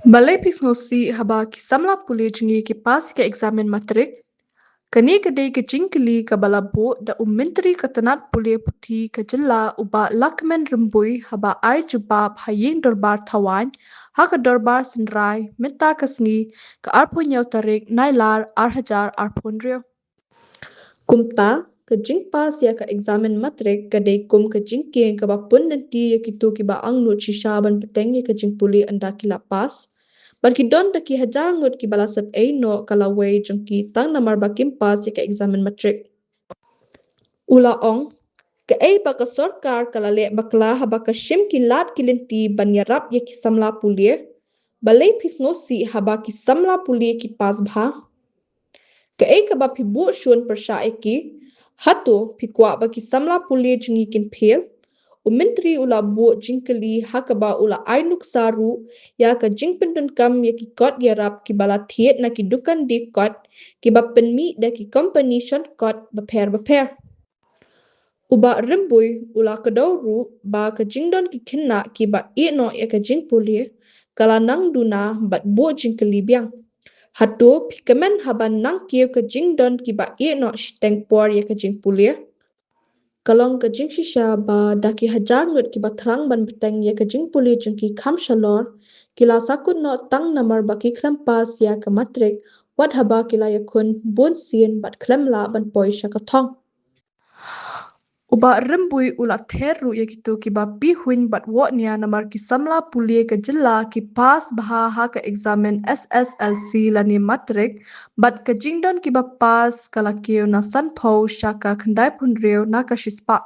Balei sngewsih haba ki samla puli jengi ki pas ke examen matrik. Kani kedai ke Kylli ke balabu da menteri ketenat puli putih ke jela uba lakmen Rymbui haba ai jubab ha Ïingdorbar tawan ha ke dorbar senrai minta kesngi ke arpu nyau tarik nailar hajar arpunrio. Kumta ke jing pas ya ke examen matrik kedai kum ke jingking ke bapun nanti ya kitu ki ba angnu cisha ban peteng ya ke jing puli anda kila pas. Ban ki don da ki hajar ngut ki balasap no kalawai jeng ki tang namar bakim pas ya ke examen matrik. Ula ong ke baka sorkar kalale bakla haba ka shim ki lat kilinti ban yarap ya ki samla pulir. Balei sngewsih haba ki samla pulir ki pas bha. Ke ka ba pibu shun persya eki hatu pikwa ba ki samla pulir jengi kin pil. Menteri ula bu jingkeli hakaba ula ainuk saru ya ka jingpendun kam ya ki kot yarap ki bala thiet na ki dukan di kot ki ba penmi da ki company shon kot baper. Uba Rymbui ula kedauru ba ka jingdon ki kena ki ba no ya ka jingpulir kala nang duna bat bu jingkeli biang. Hatu pikemen haban nang kiu ka jingdon ki ba no shiteng por ya ka jingpulir. Kalong ke jing shisha ba daki hajar ngut ki batrang ban beteng ya ke jing puli jing ki kham shalor kila sakun no tang namar baki klempas ya ke matrik wat haba kila ya kun bun sin bat klemla ban poi shakathong. Uba Rymbui ula ther ya kitu ki ba pi huin bat wotnia namar ki samla puli ke jela ki pas baha ha ke examen SSLC lani matrik bat ke jingdon ki ba pas kala kiu na san pau shaka khandai punrio na ka shispa.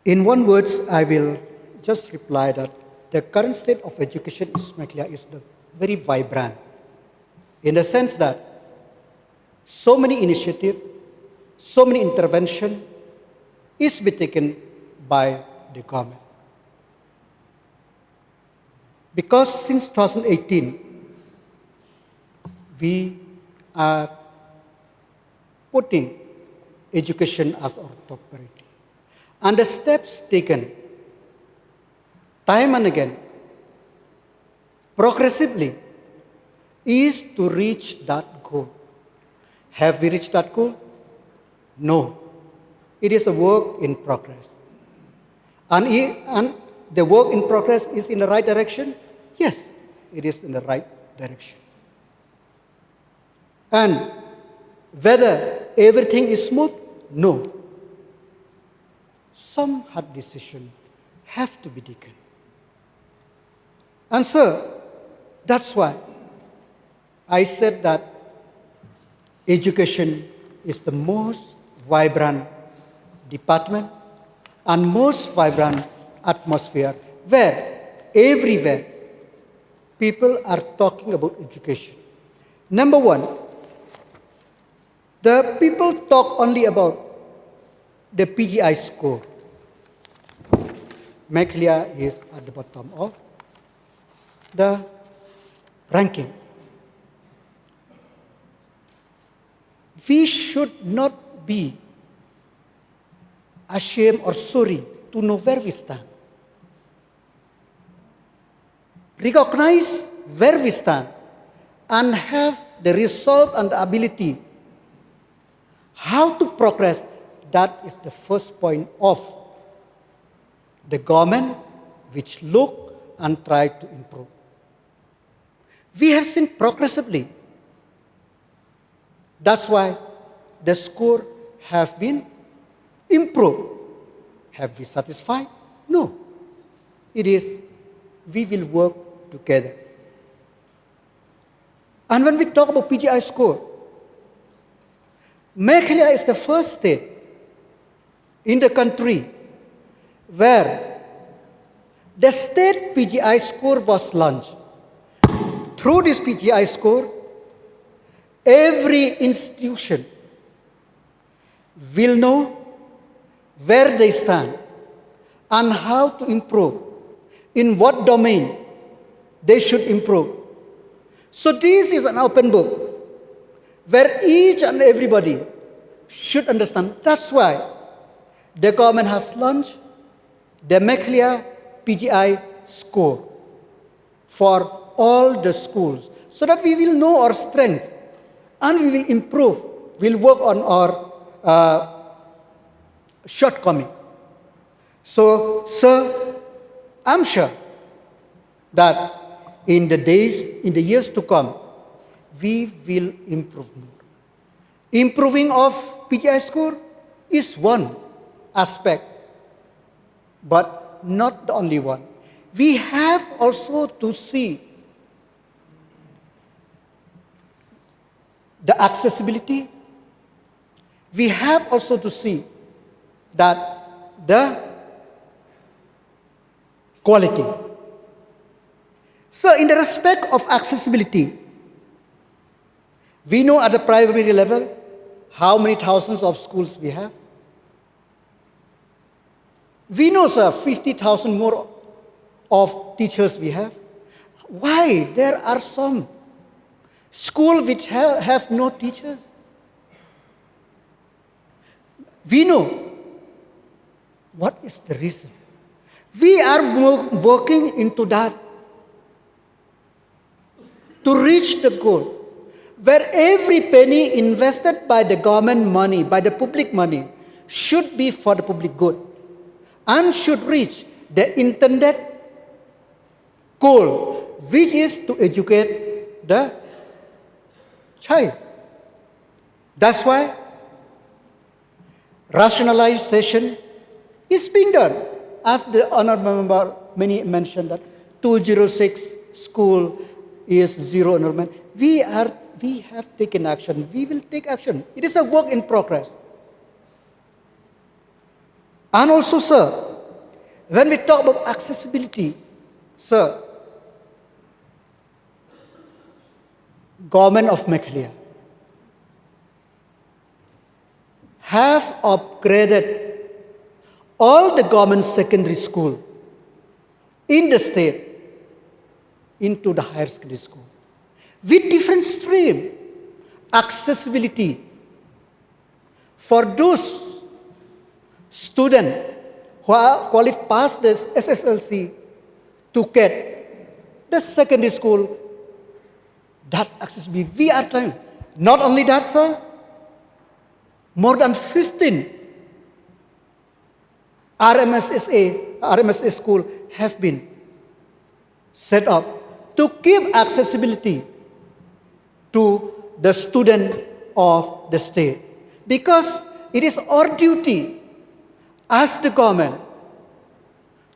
In one words, I will just reply that the current state of education in Smakia is very vibrant, in the sense that so many initiatives, so many intervention is be taken by the government. Because since 2018, we are putting education as our top priority. And the steps taken time and again, progressively, is to reach that goal. Have we reached that goal? No. It is a work in progress. And the work in progress is in the right direction? Yes, it is in the right direction. And whether everything is smooth? No. Some hard decisions have to be taken. And so, that's why I said that education is the most vibrant department and most vibrant atmosphere where everywhere people are talking about education. Number one, the people talk only about the PGI score. Meghalaya is at the bottom of the ranking. We should not be ashamed or sorry to know where we stand. Recognize where we stand and have the resolve and the ability how to progress. That is the first point of the government which look and try to improve. We have seen progressively. That's why the score have been improved. Have we satisfied? No. It is, we will work together. And when we talk about PGI score, Meghalaya is the first state in the country where the state PGI score was launched. Through this PGI score, every institution will know where they stand and how to improve, in what domain they should improve. So this is an open book where each and everybody should understand. That's why the government has launched the Meghalaya PGI score for all the schools so that we will know our strength and we will improve. We'll work on our shortcoming. So, sir, I'm sure that in the years to come, we will improve more. Improving of PGI score is one aspect, but not the only one. We have also to see the accessibility. We have also to see that the quality. So in the respect of accessibility, we know at the primary level how many thousands of schools we have. We know, sir, 50,000 more of teachers we have. Why? There are some schools which have no teachers. We know what is the reason. We are working into that to reach the goal where every penny invested by the government money, by the public money, should be for the public good and should reach the intended goal, which is to educate the child. That's why rationalization is being done. As the honorable member many mentioned that 206 school is zero enrollment. We have taken action. We will take action. It is a work in progress. And also, sir, when we talk about accessibility, sir, government of Meghalaya have upgraded all the government secondary school in the state into the higher secondary school with different stream accessibility for those students who are qualified past the SSLC to get the secondary school. That accessibility we are trying. Not only that, sir, more than 15 RMSA school have been set up to give accessibility to the student of the state. Because it is our duty as the government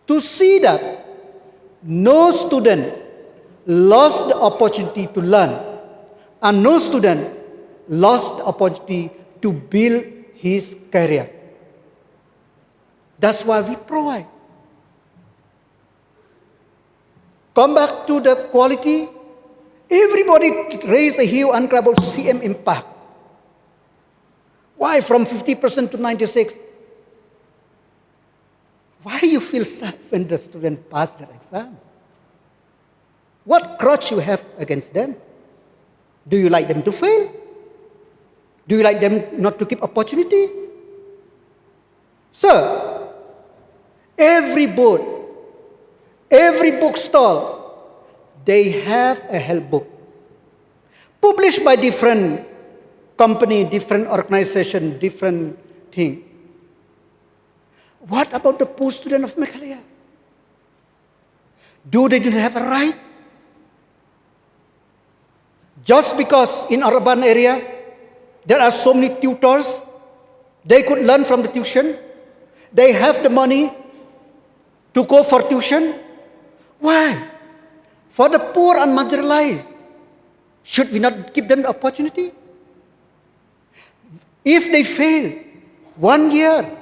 to see that no student lost the opportunity to learn and no student lost the opportunity to build his career. That's why we provide. Come back to the quality. Everybody raised a hue and cry about CM impact. Why from 50% to 96%? Why you feel sad when the student pass their exam? What grudge you have against them? Do you like them to fail? Do you like them not to keep opportunity? Sir, every board, every bookstall, they have a help book published by different company, different organization, different thing. What about the poor student of Meghalaya? Do they not have a right? Just because in urban area there are so many tutors, they could learn from the tuition. They have the money to go for tuition. Why? For the poor and marginalized, should we not give them the opportunity? If they fail 1 year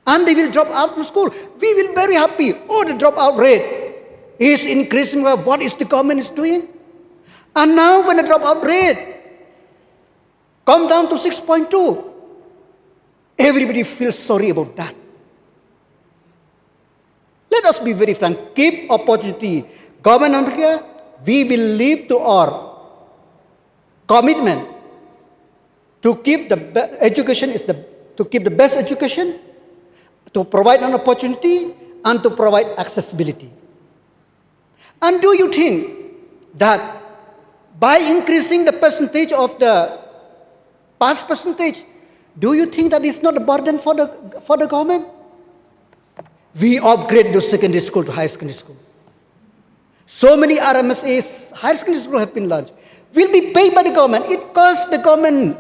and they will drop out of school, we will be very happy. Oh, the dropout rate is increasing. What is the government is doing? And now when the dropout rate come down to 6.2, everybody feels sorry about that. Let us be very frank. Keep opportunity. Government of America, we will live to our commitment to keep the education to keep the best education, to provide an opportunity, and to provide accessibility. And do you think that by increasing the percentage of the pass percentage, do you think that it's not a burden for the government? We upgrade the secondary school to high secondary school. So many RMSAs, high secondary school have been launched. Will be paid by the government. It costs the government,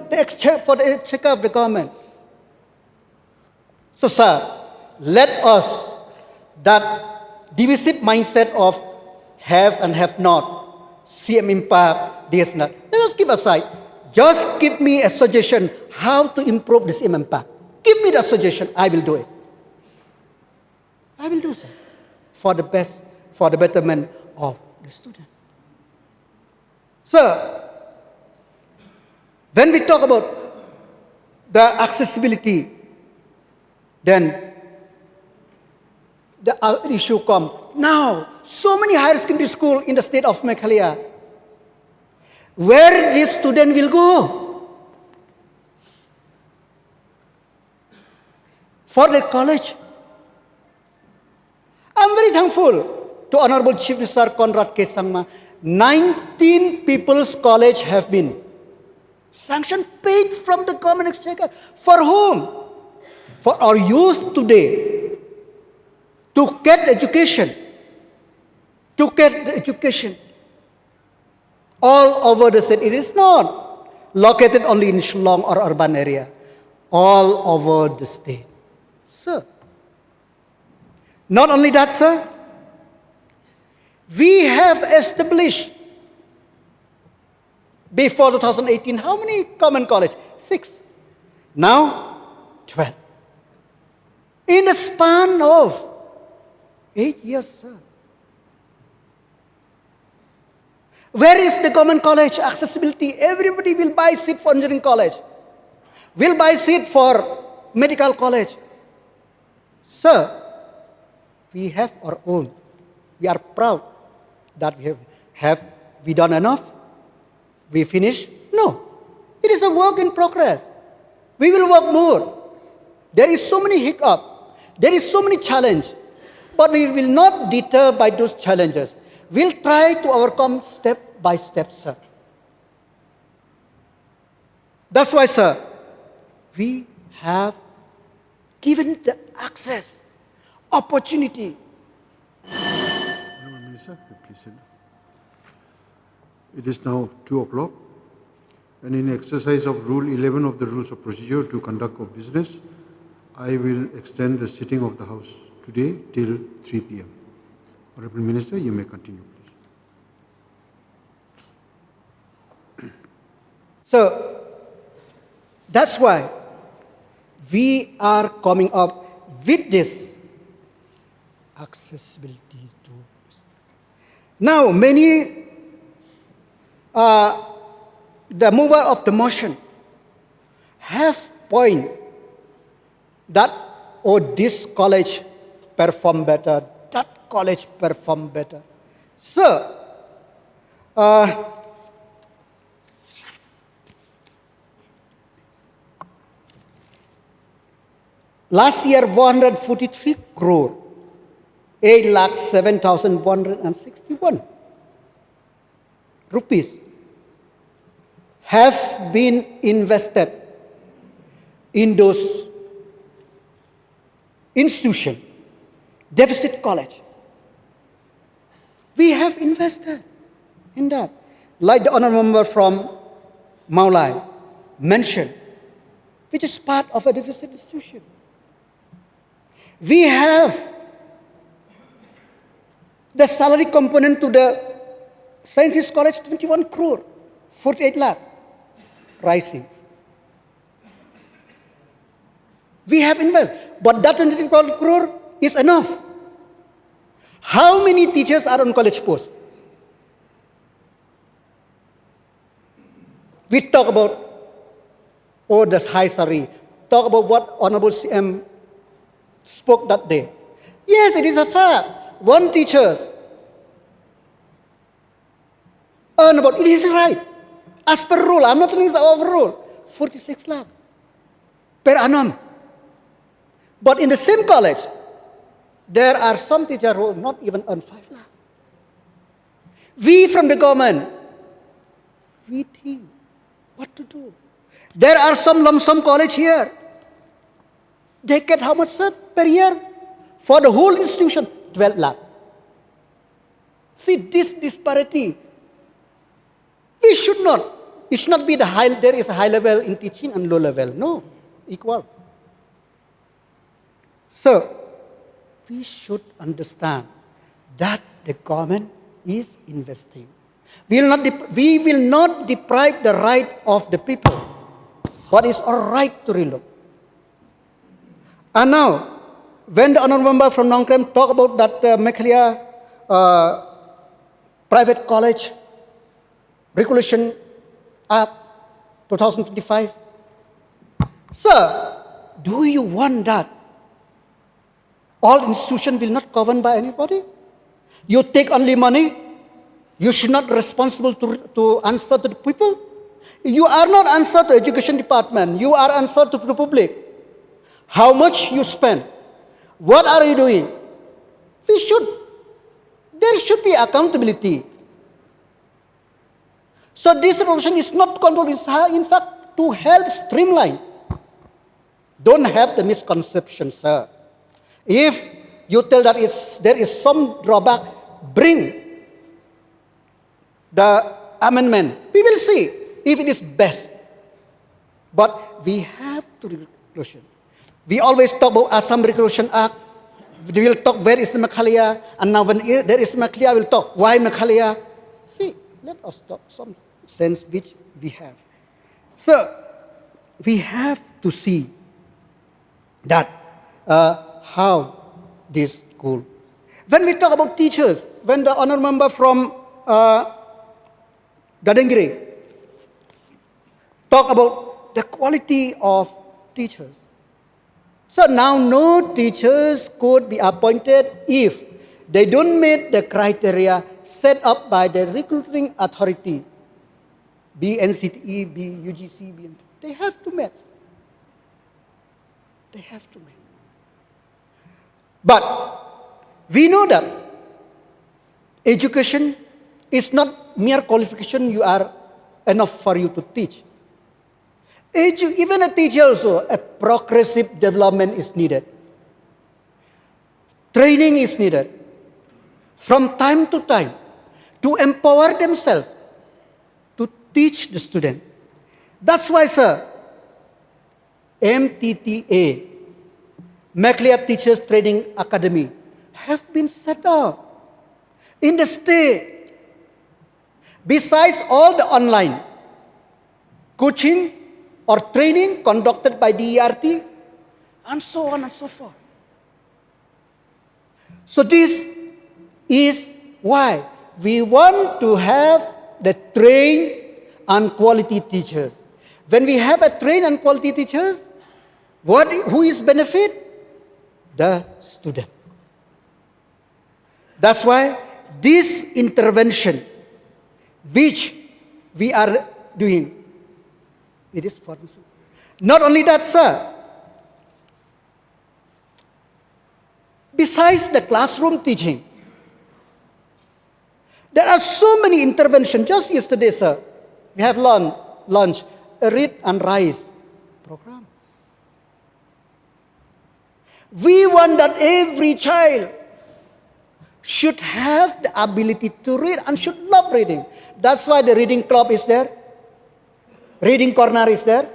for the exchequer of the government. So, sir, let us, that divisive mindset of have and have not, CM impact, this and that, let us keep aside. Just give me a suggestion how to improve this CM impact. Give me the suggestion, I will do it. I will do so for the best, for the betterment of the student. So, when we talk about the accessibility, then the issue comes. Now, so many higher secondary schools in the state of Meghalaya, where this student will go for the college. I'm very thankful to Honorable Chief Minister Conrad K. Sangma. 19 people's college have been sanctioned, paid from the government exchequer. For whom? For our youth today, to get education, all over the state. It is not located only in Shillong or urban area, all over the state. Sir, not only that, sir, we have established before 2018, how many common college? 6. Now, 12. In a span of 8 years, sir. Where is the common college accessibility? Everybody will buy seat for engineering college, will buy seat for medical college. Sir, we have our own. We are proud that we have we done enough? We finished? No. It is a work in progress. We will work more. There is so many hiccups. There is so many challenges. But we will not deter by those challenges. We'll try to overcome step by step, sir. That's why, sir, we have given the access, opportunity. Honourable Minister, please sit down. It is now 2 o'clock, and in exercise of Rule 11 of the Rules of Procedure to conduct of business, I will extend the sitting of the House today till 3 p.m. Honourable Minister, you may continue, please. So, that's why we are coming up with this accessibility to. Now, many, the mover of the motion have point that, oh, this college perform better, that college perform better. So, last year, 143 crore, 8,07,161 rupees have been invested in those institutions, deficit college. We have invested in that. Like the honourable member from Balei mentioned, which is part of a deficit institution. We have the salary component to the Scientist College, 21 crore, 48 lakh, rising. We have invested, but that 21 crore is enough. How many teachers are on college post? We talk about, oh, this high salary. Talk about what Honorable CM spoke that day. Yes, it is a fact. One teacher earn about, it is right. As per rule, I'm not telling it's overrule, 46 lakh per annum. But in the same college, there are some teachers who not even earn 5 lakh. We from the government, we think what to do. There are some lump sum college here. They get how much, sir, per year? For the whole institution, 12 lakh. See, this disparity, it should not be there is a high level in teaching and low level. No, equal. So, we should understand that the government is investing. We will not deprive the right of the people, but it's our right to relook. And now, when the honorable member from Nongkrem talk about that Meghalaya Private College Regulation Act 2025, sir, do you want that all institutions will not governed by anybody? You take only money. You should not be responsible to answer to the people. You are not answer to education department. You are answer to the public. How much you spend? What are you doing? There should be accountability. So this resolution is not control, it's in fact to help streamline. Don't have the misconception, sir. If you tell that there is some drawback, bring the amendment. We will see if it is best. But we have to regulation. We always talk about Assam Regulation Act. We will talk where is the Meghalaya, and now when there is Meghalaya, we'll talk why Meghalaya. See, let us talk some sense which we have. So, we have to see that how this school. When we talk about teachers, when the honour member from Dadangiri talk about the quality of teachers. So now no teachers could be appointed if they don't meet the criteria set up by the recruiting authority, be NCTE, be UGC, be they have to meet. They have to meet. But we know that education is not mere qualification you are enough for you to teach. Even a teacher also, a progressive development is needed. Training is needed. From time to time, to empower themselves, to teach the student. That's why, sir, MTTA, Meghalaya Teachers Training Academy, have been set up in the state. Besides all the online coaching or training conducted by DERT, and so on and so forth. So this is why we want to have the trained and quality teachers. When we have a trained and quality teachers, who is benefit? The student. That's why this intervention which we are doing, it is for this. Not only that, sir. Besides the classroom teaching, there are so many interventions. Just yesterday, sir, we have launched a Read and Rise program. We want that every child should have the ability to read and should love reading. That's why the reading club is there. Reading corner is there.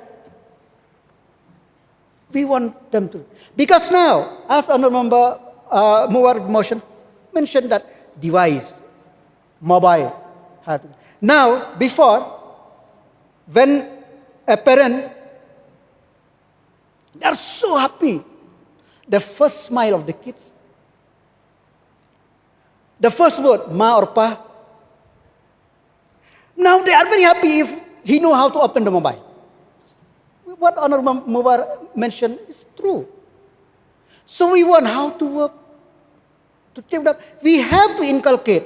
We want them to. Because now, as Honorable Member Muwar mentioned that device, mobile. Now, before, when a parent, they are so happy. The first smile of the kids. The first word, ma or pa. Now they are very happy if he know how to open the mobile. What Honorable Muwar mentioned is true. So we want how to work. To take that. We have to inculcate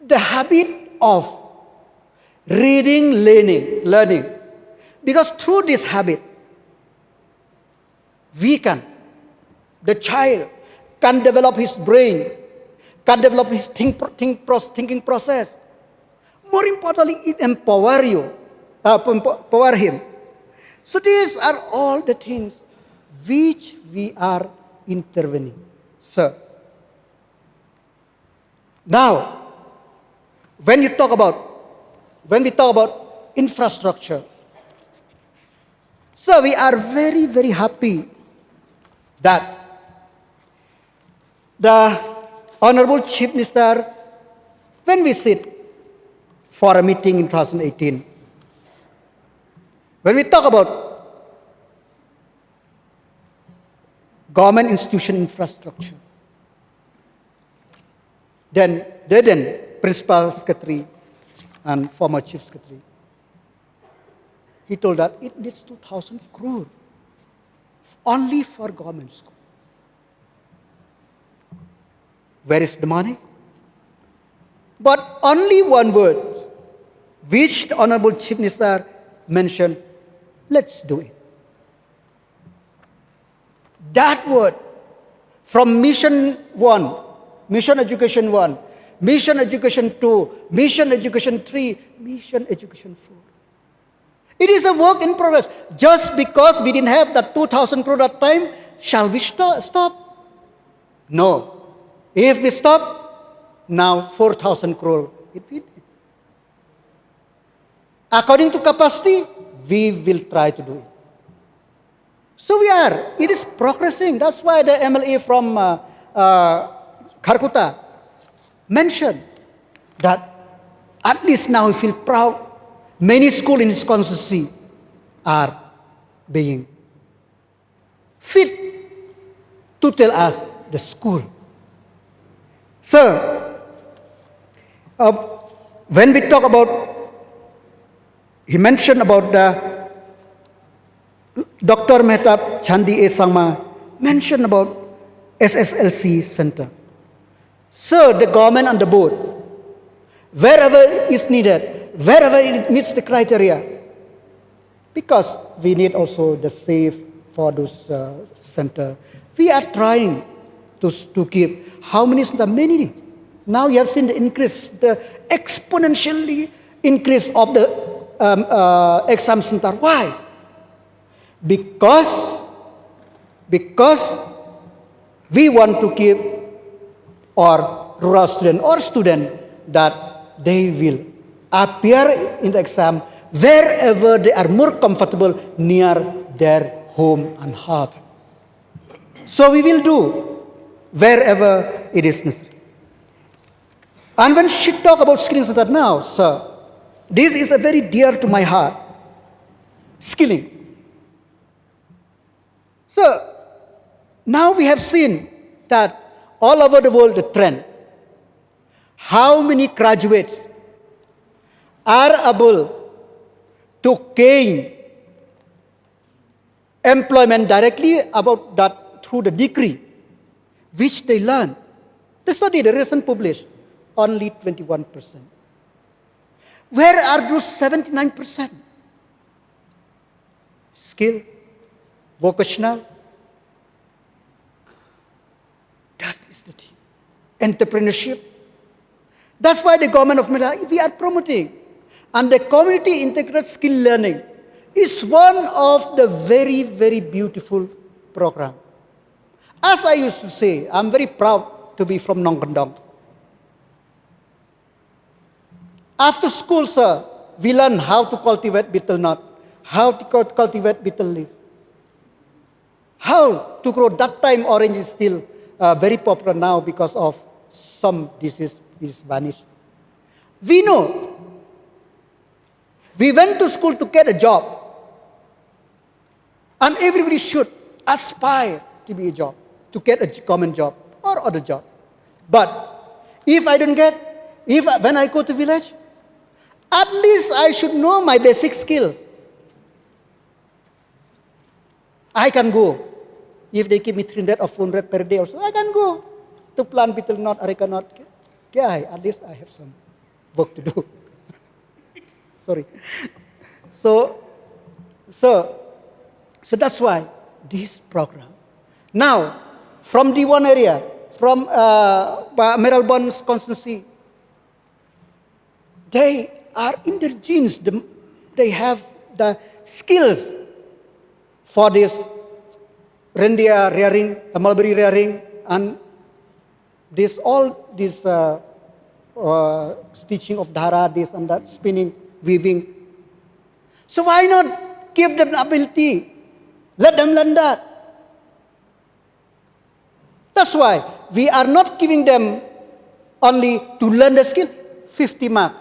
the habit of reading, learning. Because through this habit, the child can develop his brain, can develop his thinking process. More importantly, it empower him. So these are all the things which we are intervening. Sir, now, when we talk about infrastructure, so we are very, very happy that the Honorable Chief Minister, when we sit for a meeting in 2018, when we talk about government institution infrastructure, then Principal Secretary and former Chief Secretary, he told that it needs 2,000 crore only for government school. Where is the money? But only one word, which the Honorable Chief Minister mentioned, let's do it. That word, from Mission 1, Mission Education 1, Mission Education 2, Mission Education 3, Mission Education 4. It is a work in progress. Just because we didn't have that 2,000 crore at time, shall we stop? No. If we stop, now 4,000 crore it will be. According to capacity, we will try to do it. So it is progressing. That's why the MLA from Kharkutta mentioned that at least now we feel proud. Many schools in this constituency are being fit to tell us the school. Sir, when we talk about, he mentioned about the Dr. Mehtab Chandi A. Sangma mentioned about SSLC Center. Sir, the government and the board, wherever is needed, wherever it meets the criteria, because we need also the safe for those center. We are trying to keep how many center? Many. Now you have seen the increase, the exponentially increase of the exam center. Why? Because we want to keep our rural student or student that they will appear in the exam wherever they are more comfortable near their home and heart. So we will do wherever it is necessary. And when she talk about skilling center now, sir, this is a very dear to my heart. Skilling. So now we have seen that all over the world the trend. How many graduates are able to gain employment directly about that through the degree which they learn. The study, the recent published, only 21%. Where are those 79%? Skill, vocational. That is the thing. Entrepreneurship. That's why the government of Malaysia, we are promoting. And the community integrated skill learning is one of the very, very beautiful program. As I used to say, I'm very proud to be from Nong Kendong. After school, sir, we learn how to cultivate betel nut, how to cultivate betel leaf, how to grow. That time orange is still very popular now because of some disease is vanished. We know. We went to school to get a job. And everybody should aspire to be a job, to get a common job or other job. But if I don't get, when I go to village, at least I should know my basic skills. I can go. If they give me 300 or 400 per day also, I can go to plant betel nut, areca nut. Yeah, at least I have some work to do. Sorry. So that's why this program. Now, from D1 area, from Meralbon's constituency. They are in their genes. They have the skills for this reindeer rearing, the mulberry rearing, and all this stitching of dhara, this and that, spinning, weaving. So why not give them the ability? Let them learn that. That's why we are not giving them only to learn the skill, 50 mark.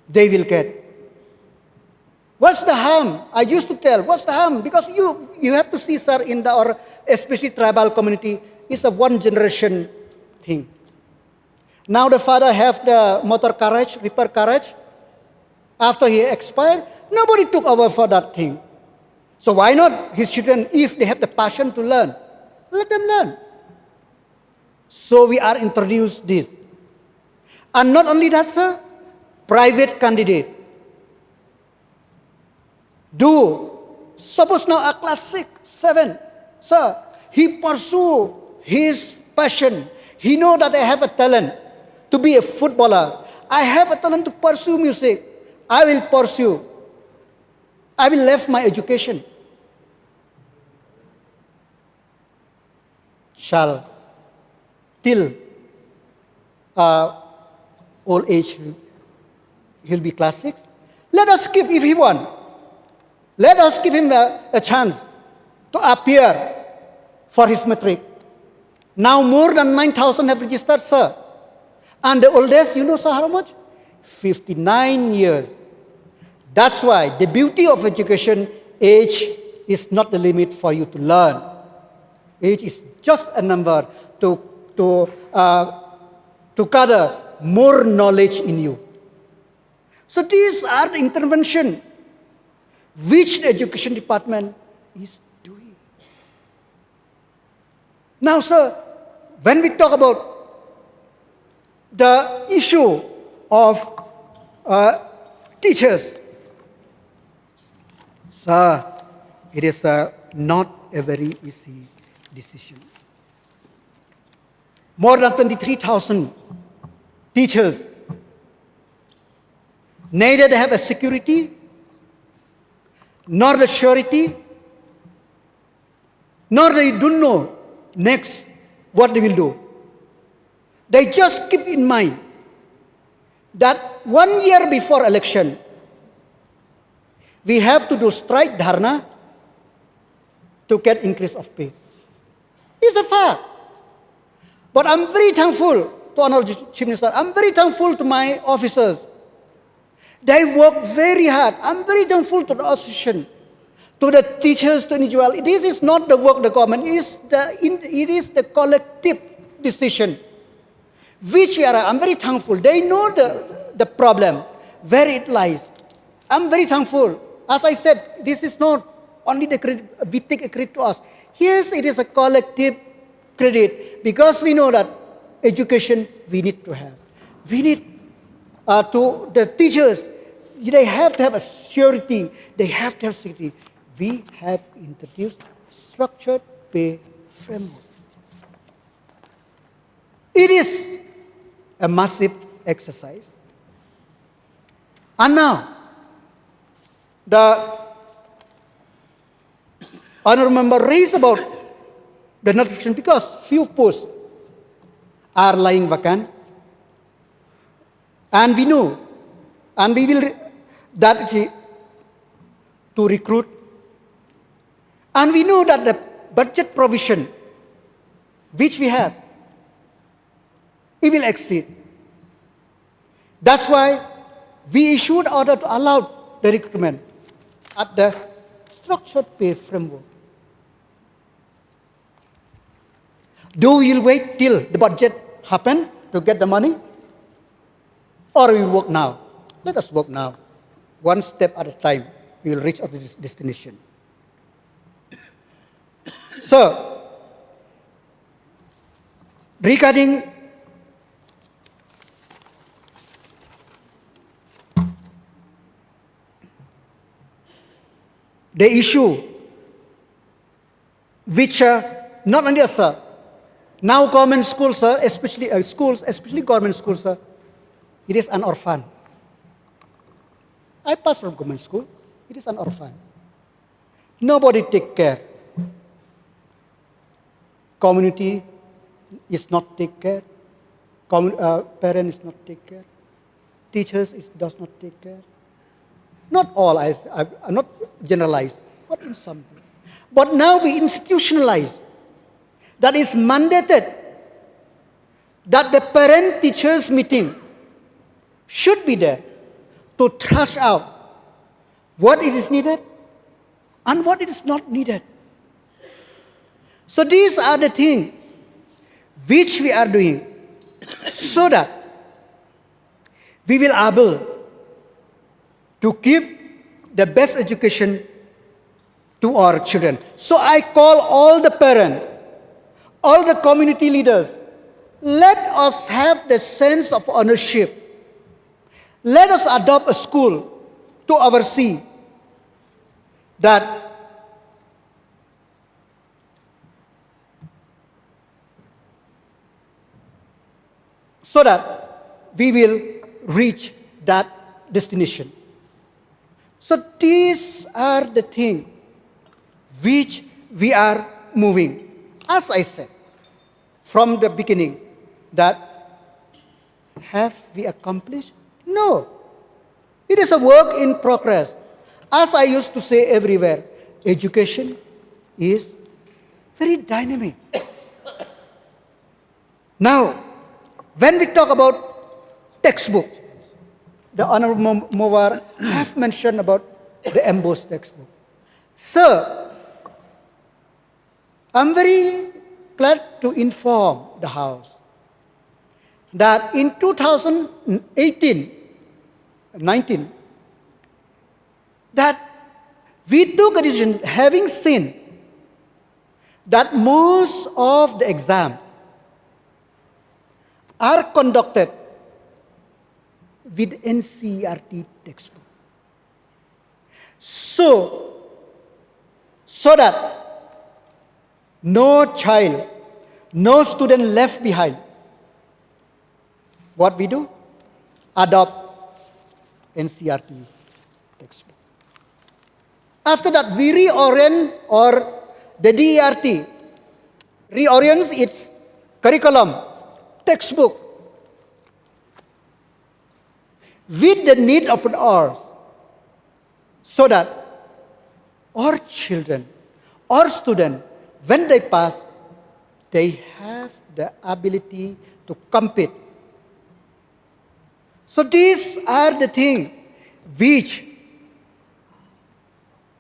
They will get. What's the harm? I used to tell, what's the harm? Because you have to see, sir, in our especially tribal community, it's a one generation thing. Now the father have the motor carriage, repair carriage. After he expired, nobody took over for that thing. So why not his children, if they have the passion to learn, let them learn. So we are introduced this. And not only that, sir, private candidate. Suppose now a class 6, 7, sir, he pursue his passion. He know that I have a talent to be a footballer. I have a talent to pursue music. I will pursue. I will leave my education. Shall till old age he'll be class 6. Let us give, if he want, let us give him a chance to appear for his Matrik. Now more than 9,000 have registered, sir. And the oldest, you know, sir, how much? 59 years. That's why the beauty of education, age is not the limit for you to learn. Age is just a number to gather more knowledge in you. So these are the intervention which the education department is doing. Now, sir, when we talk about the issue of teachers, sir, it is not a very easy decision. More than 23,000 teachers, neither they have a security, nor the surety, nor they don't know next what they will do. They just keep in mind that 1 year before election, we have to do strike dharna to get increase of pay. It's a fact. But I'm very thankful to Honorable Chief Minister. I'm very thankful to my officers. They work very hard. I'm very thankful to the association, to the teachers, to individual. This is not the work of the government. It is the collective decision, which I'm very thankful. They know the problem, where it lies. I'm very thankful. As I said, this is not only the credit, we take a credit to us. Yes, it is a collective credit, because we know that education we need to have. We need to the teachers, they have to have a surety, they have to have security. We have introduced structured pay framework. It is a massive exercise. And now, the honourable member raised about the notification, because few posts are lying vacant. And we know, and we will to recruit. And we know that the budget provision which we have, it will exceed. That's why we issued order to allow the recruitment at the structured pay framework. Do we will wait till the budget happen to get the money? Or we will work now? Let us work now. One step at a time, we will reach our destination. So, regarding the issue which not only sir, now government schools, sir, especially schools, especially government schools, sir, it is an orphan. I passed from government school. It is an orphan. Nobody take care. Community is not take care. Parents is not take care. Teachers does not take care. Not all, I'm not generalized, but in some ways. But now we institutionalize. That is mandated that the parent-teachers meeting should be there to thrash out what it is needed and what it is not needed. So these are the things which we are doing so that we will able to give the best education to our children. So I call all the parents, all the community leaders, let us have the sense of ownership. Let us adopt a school to oversee that so that we will reach that destination. So these are the things which we are moving. As I said from the beginning, that have we accomplished? No. It is a work in progress. As I used to say everywhere, education is very dynamic. Now, when we talk about textbook, the Honorable Mowar has mentioned about the embossed textbook. Sir, I'm very glad to inform the House that in 2018-19, that we took a decision, having seen that most of the exams are conducted with NCERT textbook. So that no child, no student left behind. What we do? Adopt NCERT textbook. After that, we reorient, or the DERT reorients its curriculum, textbook, with the need of an hour, so that our children, our students, when they pass, they have the ability to compete. So these are the things which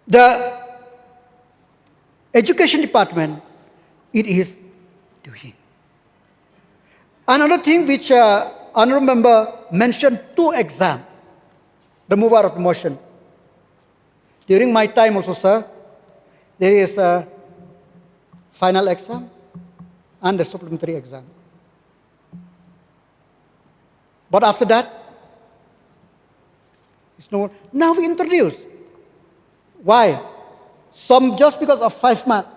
the education department it is doing. Another thing which honorable member mentioned, 2 exams, the mover of the motion. During my time also, sir, there is a final exam and the supplementary exam. But after that, it's no more. Now we introduce. Why? Some just because of 5 marks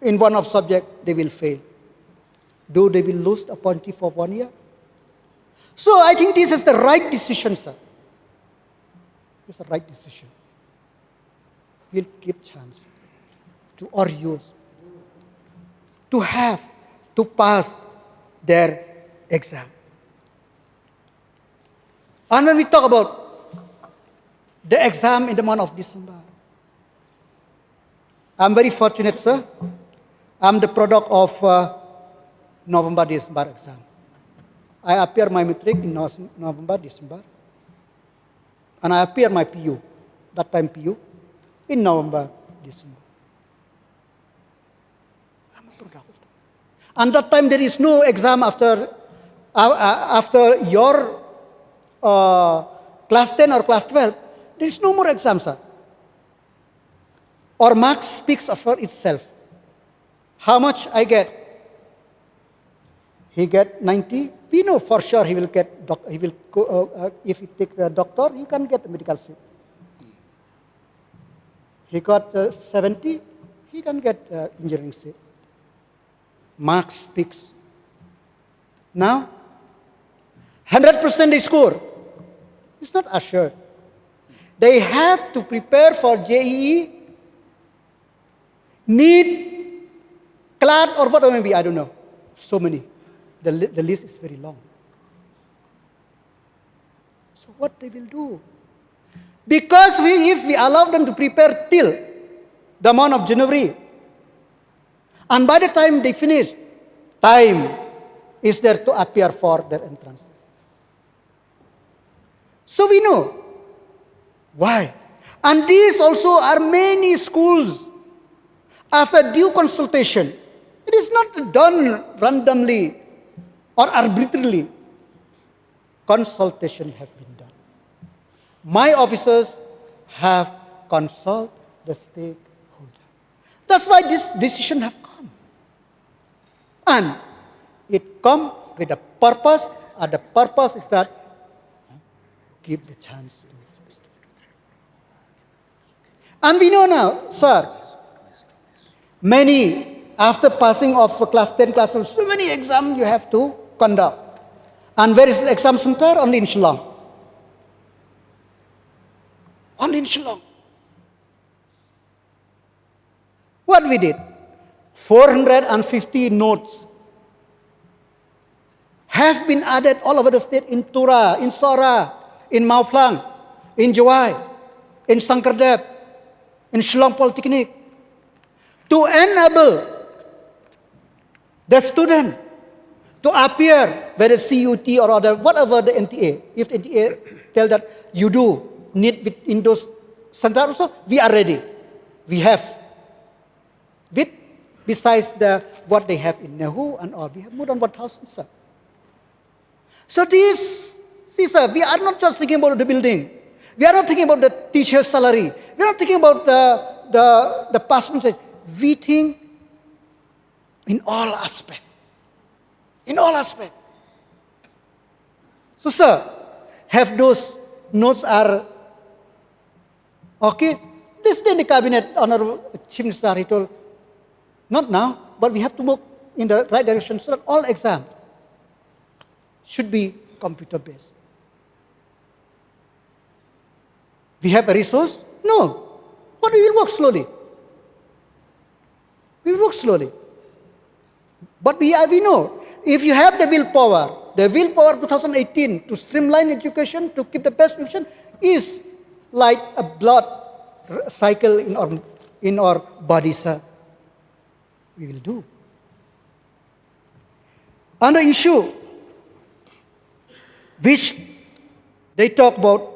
in one of subject, they will fail. Though they will lose appointee for 1 year. So I think this is the right decision, sir. It's the right decision. We'll give chance to our youth to have, to pass their exam. And when we talk about the exam in the month of December, I'm very fortunate, sir. I'm the product of November-December exam. I appear my Matrik in November-December. And I appear my PU, that time PU, in November-December. I'm a product of that. And that time there is no exam after your class 10 or class 12. There is no more exam, sir. Our mark speaks for itself. How much I get? He get 90. We know for sure he will get. He will go, if he take a doctor, he can get a medical seat. He got 70. he can get engineering seat. Marks speaks. Now, 100% they score. It's not assured. They have to prepare for JEE, NEET, CLAT, or whatever it may be, I don't know. So many. The list is very long. So what they will do? Because if we allow them to prepare till the month of January, and by the time they finish, time is there to appear for their entrance. So we know why. And these also are many schools. After due consultation, it is not done randomly or arbitrarily. Consultation has been done. My officers have consulted the stakeholder. That's why this decision have come. And it come with a purpose, and the purpose is that give the chance to the student. And we know now, sir, many, after passing of class 10, class 12, so many exams you have to conduct. And where is the exam center? Only in Shillong. Only in Shillong. What we did? 450 notes have been added all over the state, in Tura, in Sora, in Mau Plang, in Jawai, in Sankardep, in Shillong Polytechnic, to enable the student to appear, whether CUT or other, whatever the NTA. If the NTA tell that you do need in those centers also, we are ready. We have. Besides what they have in Nehu and all, we have more than 1,000, sir. So see, sir, we are not just thinking about the building. We are not thinking about the teacher's salary. We are not thinking about the past message. We think in all aspects. In all aspects. So, sir, have those notes are okay? This day in the cabinet, Honorable Chief Minister, he told, not now, but we have to move in the right direction so that all exams should be computer-based. We have a resource? No. But we will work slowly. We will work slowly. But we know, if you have the willpower 2018 to streamline education, to keep the best education, is like a blood cycle in our body, sir. We will do. Another issue which they talk about,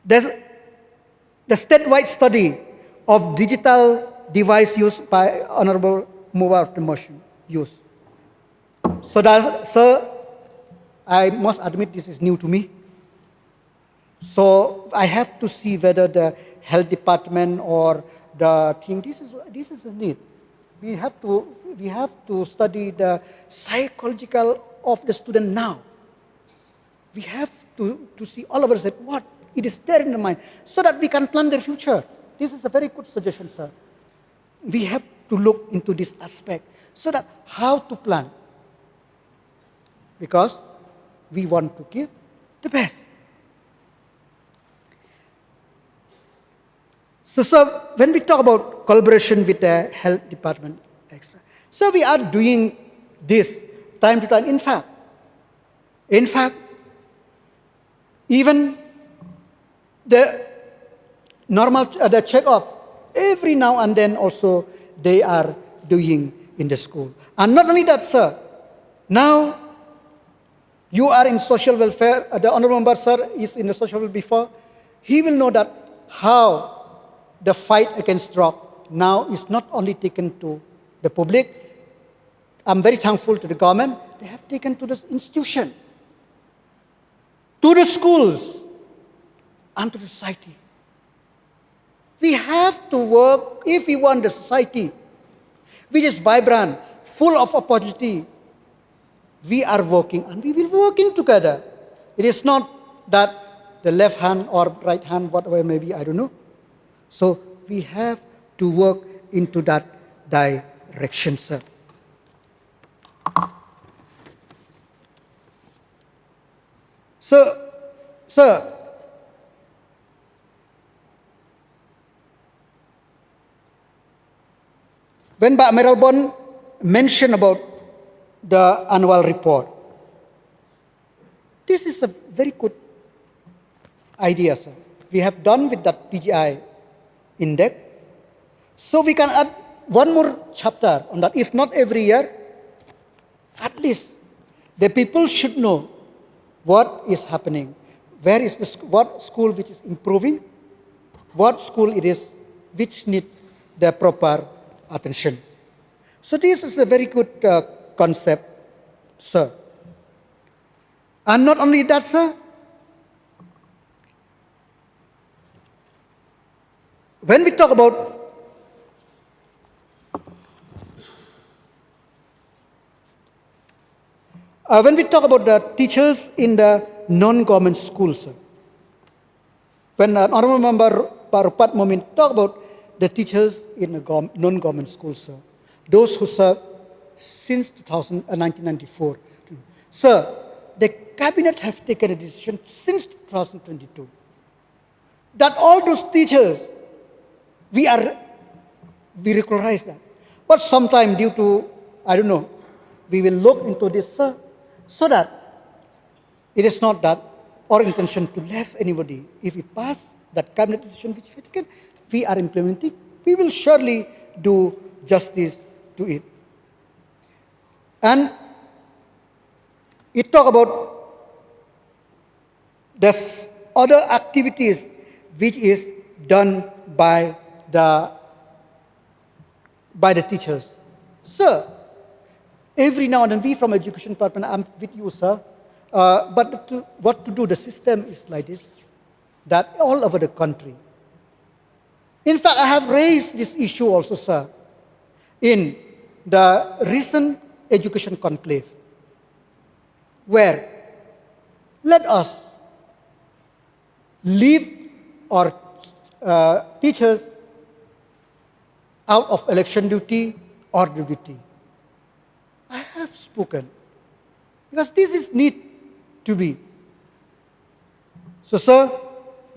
there's the statewide study of digital device use by Honorable Mover of the Motion use. So, I must admit this is new to me. So I have to see whether the health department or the thing, this is a need. We have to study the psychological of the student now. We have to see all of us at what it is there in the mind, so that we can plan their future. This is a very good suggestion, sir. We have to look into this aspect, so that how to plan. Because we want to give the best. So when we talk about collaboration with the health department, so we are doing this time to time. In fact, even the normal the check-up, every now and then also they are doing in the school. And not only that, sir, now you are in social welfare, the Honorable Member, sir, is in the social welfare before. He will know that how the fight against drug now is not only taken to the public. I'm very thankful to the government. They have taken to the institution, to the schools, and to the society. We have to work if we want the society which is vibrant, full of opportunity. We are working and we will be working together. It is not that the left hand or right hand, whatever it may be, I don't know. So we have to work into that direction, sir. So, sir, when Bah Meralbon mentioned about the annual report, this is a very good idea, sir. We have done with that PGI index. So we can add one more chapter on that. If not every year, at least the people should know what is happening. Where is what school which is improving, what school it is which need the proper attention. So this is a very good concept, sir. And not only that, sir, when we talk about the teachers in the non-government schools, sir, when Honorable Member Parupat Momin talk about the teachers in the non-government schools, sir, those who serve since 1994, sir, the cabinet have taken a decision since 2022 that all those teachers, we regularize that. But sometime due to, I don't know, we will look into this, sir, so that it is not that our intention to leave anybody. If we pass that cabinet decision which we taken, we are implementing, we will surely do justice to it. And it talk about this other activities which is done by the teachers. Sir, every now and then we from education department, I'm with you, sir. But what to do, the system is like this, that all over the country. In fact, I have raised this issue also, sir, in the recent education conclave, where let us leave our teachers out of election duty or duty. I have spoken, because this is need to be. So, sir,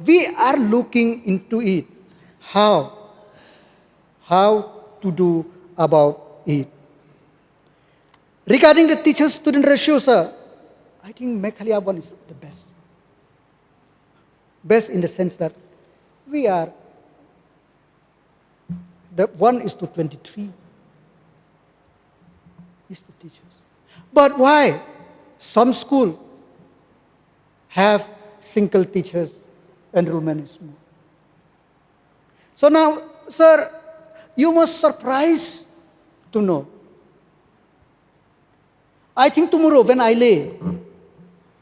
we are looking into it, how to do about it. Regarding the teacher-student ratio, sir, I think Meghalaya one is the best. Best in the sense that we are the 1:23 is the teachers. But why? Some school have single teachers, enrollment is more. So now, sir, you must surprise to know. I think tomorrow when I lay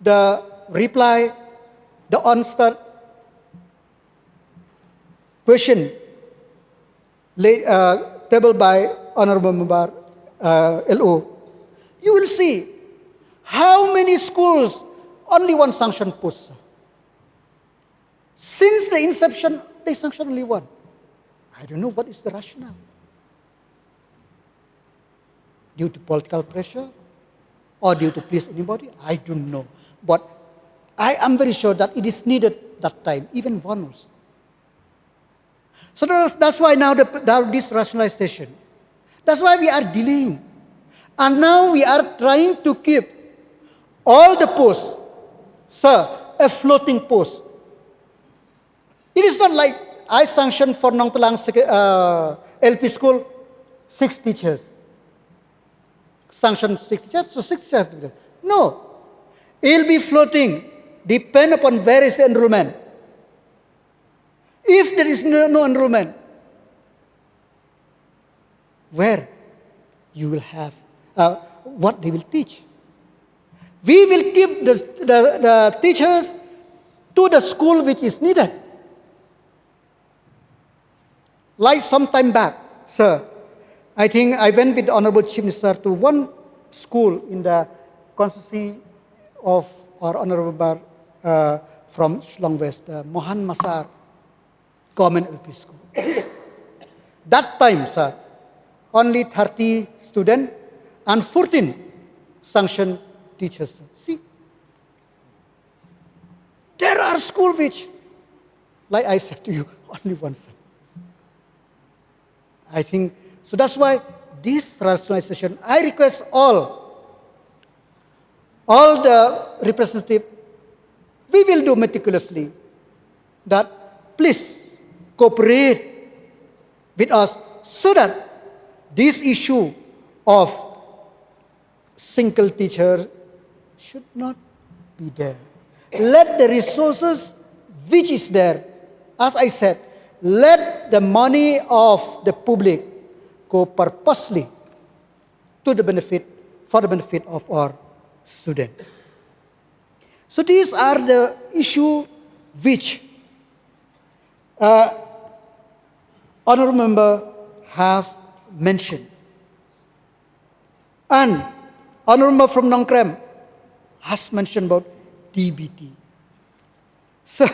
the reply, the answer question tabled by Honorable Member LO, you will see how many schools only one sanction post. Since the inception, they sanction only one. I don't know what is the rationale. Due to political pressure or due to please anybody, I don't know. But I am very sure that it is needed that time, even one also. So that's why now this rationalization. That's why we are delaying. And now we are trying to keep all the posts, sir, a floating post. It is not like I sanctioned for Nong Talang LP school 6 teachers. Sanction 6 teachers, so 6 teachers have to be there. No. It will be floating, depend upon where is the enrollment. If there is no enrollment, where you will have what they will teach. We will give the teachers to the school which is needed. Like some time back, sir, I think I went with the Honorable Chief Minister to one school in the constituency of our Honorable Bar from Shillong West, Mohan Masar Government LP School. That time, sir, only 30 students and 14 sanctioned teachers. See, there are schools which, like I said to you, only one son. I think, so that's why this rationalization, I request all the representatives, we will do meticulously that please cooperate with us so that this issue of single teacher should not be there. Let the resources which is there, as I said, let the money of the public go purposely to the benefit, for the benefit of our students. So these are the issue which honorable member have mentioned. And honorable member from Nongkrem has mentioned about DBT. So,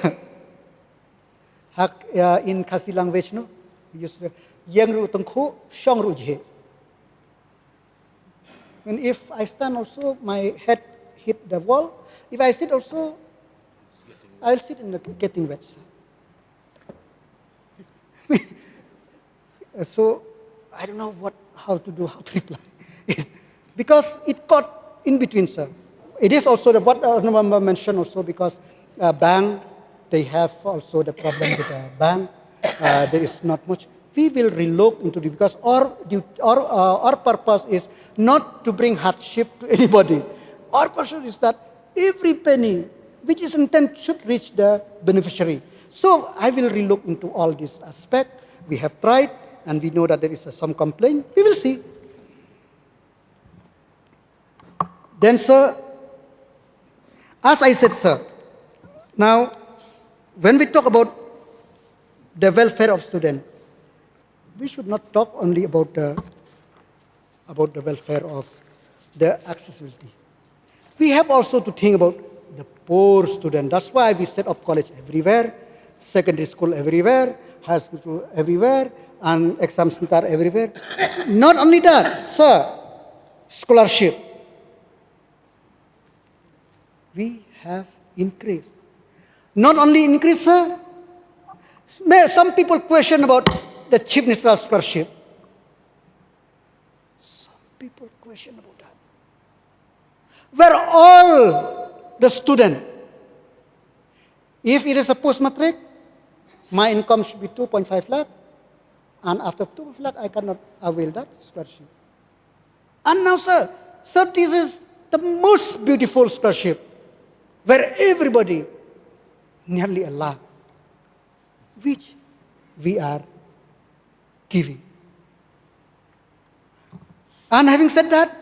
in Khasi language, no, we use yang ru tengku, shong ru jhe. And if I stand also, my head hit the wall. If I sit also, I'll sit in the getting wet. So I don't know how to reply. Because it caught in between, sir. It is also what honorable member mentioned also, because bank, they have also the problem with the bank. There is not much. We will relook into it, because our purpose is not to bring hardship to anybody. Our purpose is that every penny which is intended should reach the beneficiary. So I will relook into all this aspect. We have tried, and we know that there is some complaint. We will see. Then, sir, as I said, sir, now, when we talk about the welfare of students, we should not talk only about the welfare of the accessibility. We have also to think about the poor student. That's why we set up college everywhere, secondary school everywhere, high school everywhere, and exam center everywhere. Not only that, sir, scholarship. We have increased. Not only increase, sir. Some people question about the chief minister's scholarship. Some people question about that. Where all the student, if it is a post-matric, my income should be 2.5 lakh, and after 2.5 lakh, I cannot avail that scholarship. And now, sir, this is the most beautiful scholarship, where everybody, nearly a lakh, which we are giving. And having said that,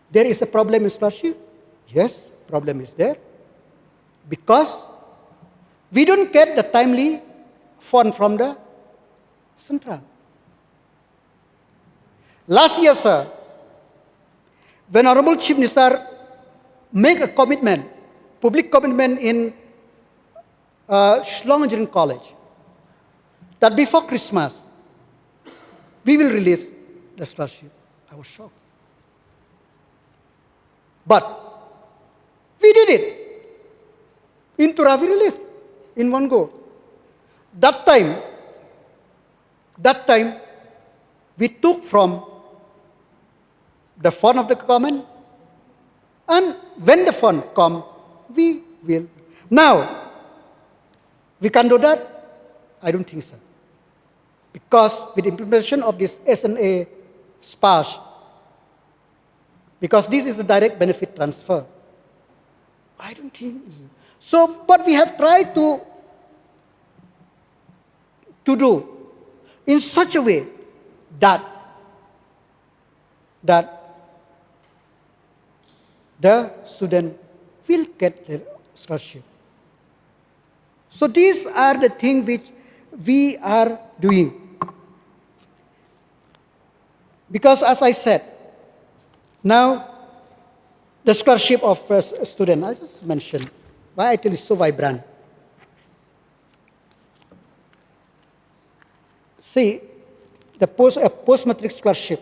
there is a problem in scholarship. Yes, problem is there. Because we don't get the timely fund from the central. Last year, sir, when Honorable Chief Minister make a commitment, public commitment in Shillong Engineering College, that before Christmas, we will release the scholarship. I was shocked. But we did it. In Turavi release, in one go. That time, we took from the fund of the government, and when the fund come, we will. Now, we can do that? I don't think so. Because with implementation of this SNA SPASH, because this is a direct benefit transfer, I don't think so. But we have tried to do in such a way that the student will get their scholarship. So these are the things which we are doing. Because as I said, now the scholarship of a student, I just mentioned, why I tell you so vibrant. See, the post-matric scholarship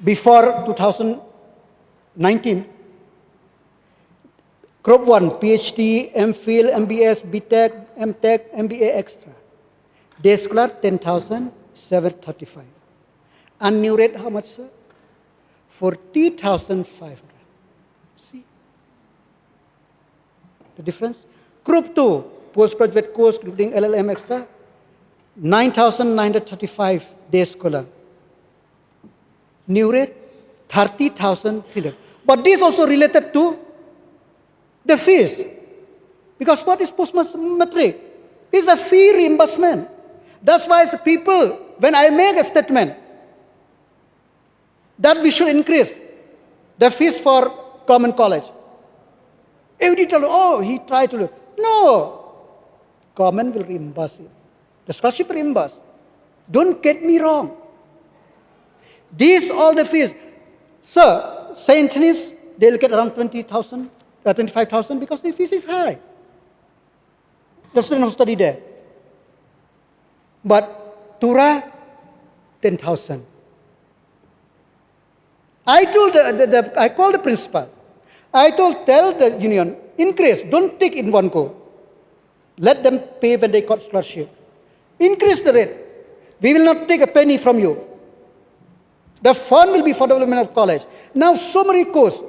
before 2019, Group 1, PhD, MPhil, MBS, BTech, MTech, MBA extra. Day scholar, 10,735. And new rate, how much, sir? 40,500. See the difference? Group 2, postgraduate course, including LLM extra, 9,935 day scholar. New rate, 30,300. But this also related to the fees. Because what is post-matric? It's a fee reimbursement. That's why as people, when I make a statement that we should increase the fees for common college, everybody tell, oh, he tried to do. No, government will reimburse it. The scholarship reimburse. Don't get me wrong. These all the fees. Sir, St. Anthony's, they'll get around 20,000, 25,000 because the fees is high. The student who study there. But Tura, 10,000. I told I called the principal. Tell the union, increase, don't take in one go. Let them pay when they got scholarship. Increase the rate. We will not take a penny from you. The fund will be for development of college. Now so many courses.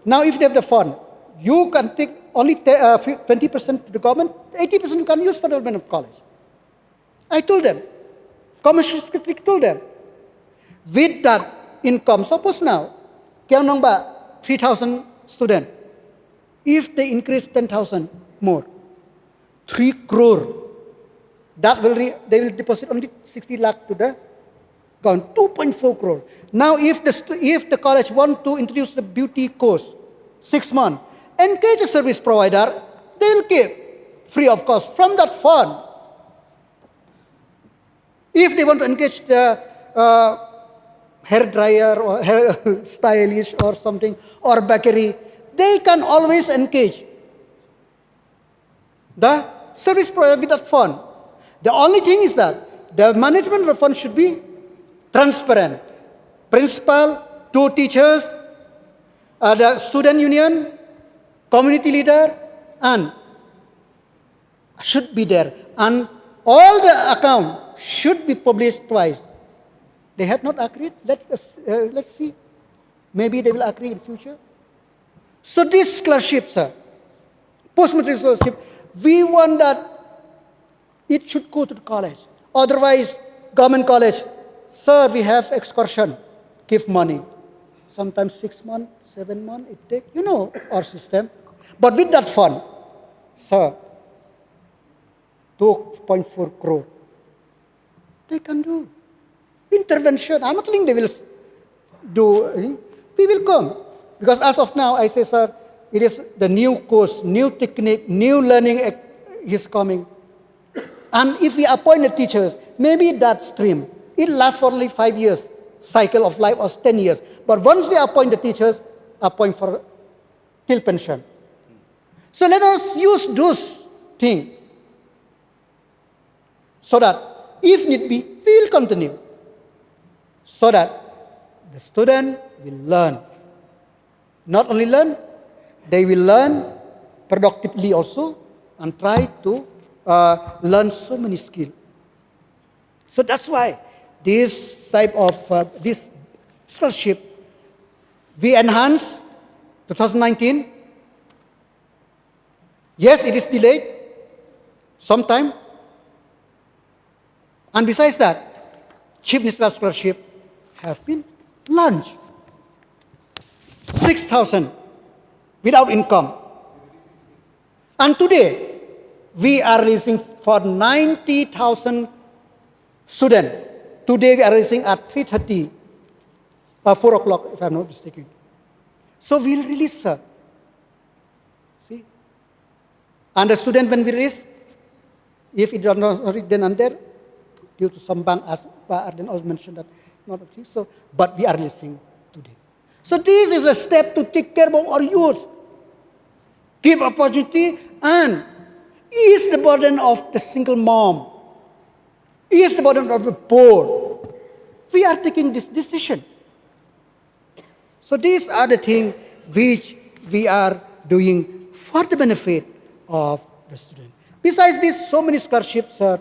Now if they have the fund, you can take only 20% to the government, 80% you can use for development of college. I told them. Commercial Secretary told them. With that income, suppose now, Ïingdorbar, 3,000 students. If they increase 10,000 more, 3 crore, that they will deposit only 60 lakh to the government, 2.4 crore. Now if the college want to introduce the beauty course, 6 months, engage a service provider, they will give free of cost from that fund. If they want to engage the hair dryer or hair stylist or something, or bakery, they can always engage the service provider with that fund. The only thing is that the management of the fund should be transparent. Principal, 2 teachers, the student union, community leader, and should be there. And all the account should be published twice. They have not agreed. Let's see. Maybe they will agree in future. So this scholarship, sir, post-matric scholarship, we want that it should go to the college. Otherwise, government college, sir, we have excursion, give money. Sometimes 6 months, 7 months, it takes, our system. But with that fund, sir, 2.4 crore, they can do. Intervention, I'm not telling they will do, we will come. Because as of now, I say, sir, it is the new course, new technique, new learning is coming. And if we appoint the teachers, maybe that stream, it lasts for only 5 years, cycle of life, or 10 years. But once we appoint the teachers, appoint for till pension. So let us use those things so that if need be, we will continue. So that the student will learn. Not only learn, they will learn productively also and try to learn so many skills. So that's why this type of this scholarship we enhanced 2019. Yes, it is delayed sometime. And besides that, Chief Minister scholarship have been launched. 6,000 without income. And today, we are releasing for 90,000 students. Today, we are releasing at 3:30, 4 o'clock, if I'm not mistaken. So we'll release, sir. See? And the student, when we release, if it does not reach then and there, due to some bank, as Bah Rymbui also mentioned that, not okay, so, but we are releasing today. So this is a step to take care of our youth, give opportunity, and ease the burden of the single mom is the burden of the board. We are taking this decision. So these are the things which we are doing for the benefit of the student. Besides this, so many scholarships, sir,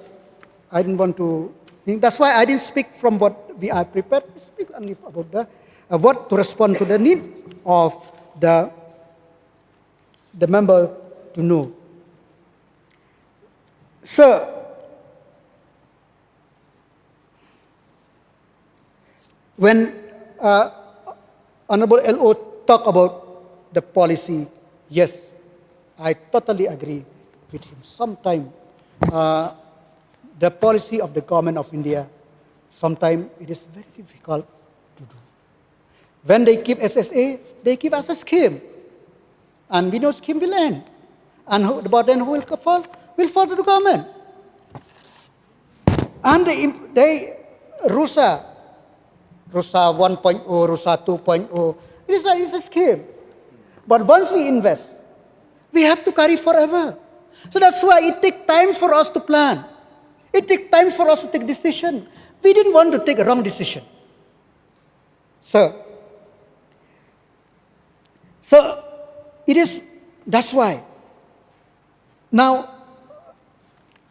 I didn't want to think. That's why I didn't speak from what we are prepared. I speak only about the what to respond to the need of the member to know. Sir, when Honorable LO talk about the policy, yes, I totally agree with him. Sometimes the policy of the government of India, sometimes it is very difficult to do. When they keep SSA, they give us a scheme. And we know scheme will end. And the burden who will fall to the government. And RUSA 1.0, RUSA 2.0, it is a scheme. But once we invest, we have to carry forever. So that's why it takes time for us to plan. It takes time for us to take decision. We didn't want to take a wrong decision. So that's why. Now,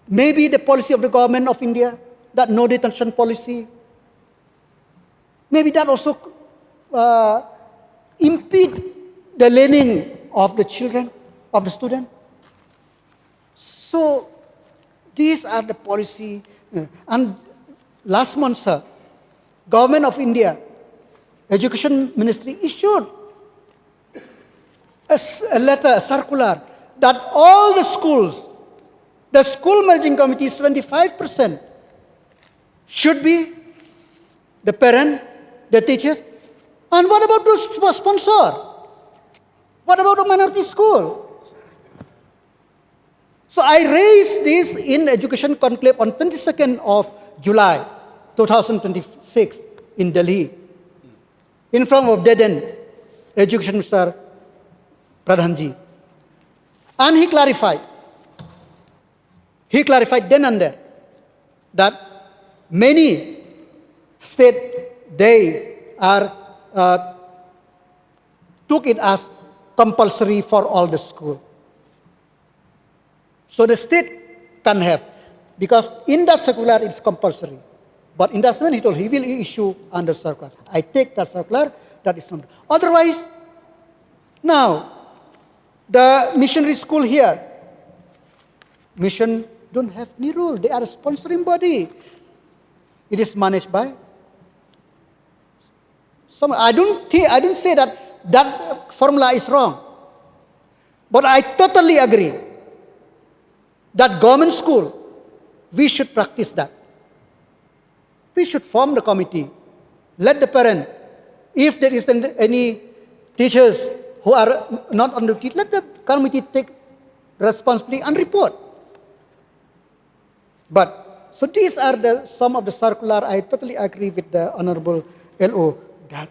maybe the policy of the government of India, that no detention policy, maybe that also impede the learning of the children, of the student. So these are the policy. And last month, sir, Government of India, Education Ministry issued a letter, a circular, that all the schools, the school managing committee, 75% should be the parent, the teachers. And what about the sponsor? What about the minority school? So I raised this in Education Conclave on 22nd of July, 2026 in Delhi, in front of Deden Education Minister Pradhanji. And he clarified then and there that many states, they are took it as compulsory for all the school. So the state can have, because in that circular it's compulsory. But in that moment he told he will issue under circular. I take that circular, that is not. Otherwise, now, the missionary school here, mission don't have any rule. They are a sponsoring body. It is managed by some. I don't say that formula is wrong. But I totally agree that government school, we should practice that. We should form the committee. Let the parent, if there is any teachers who are not on duty, let the committee take responsibility and report. But, so these are some of the circular. I totally agree with the Honorable LO that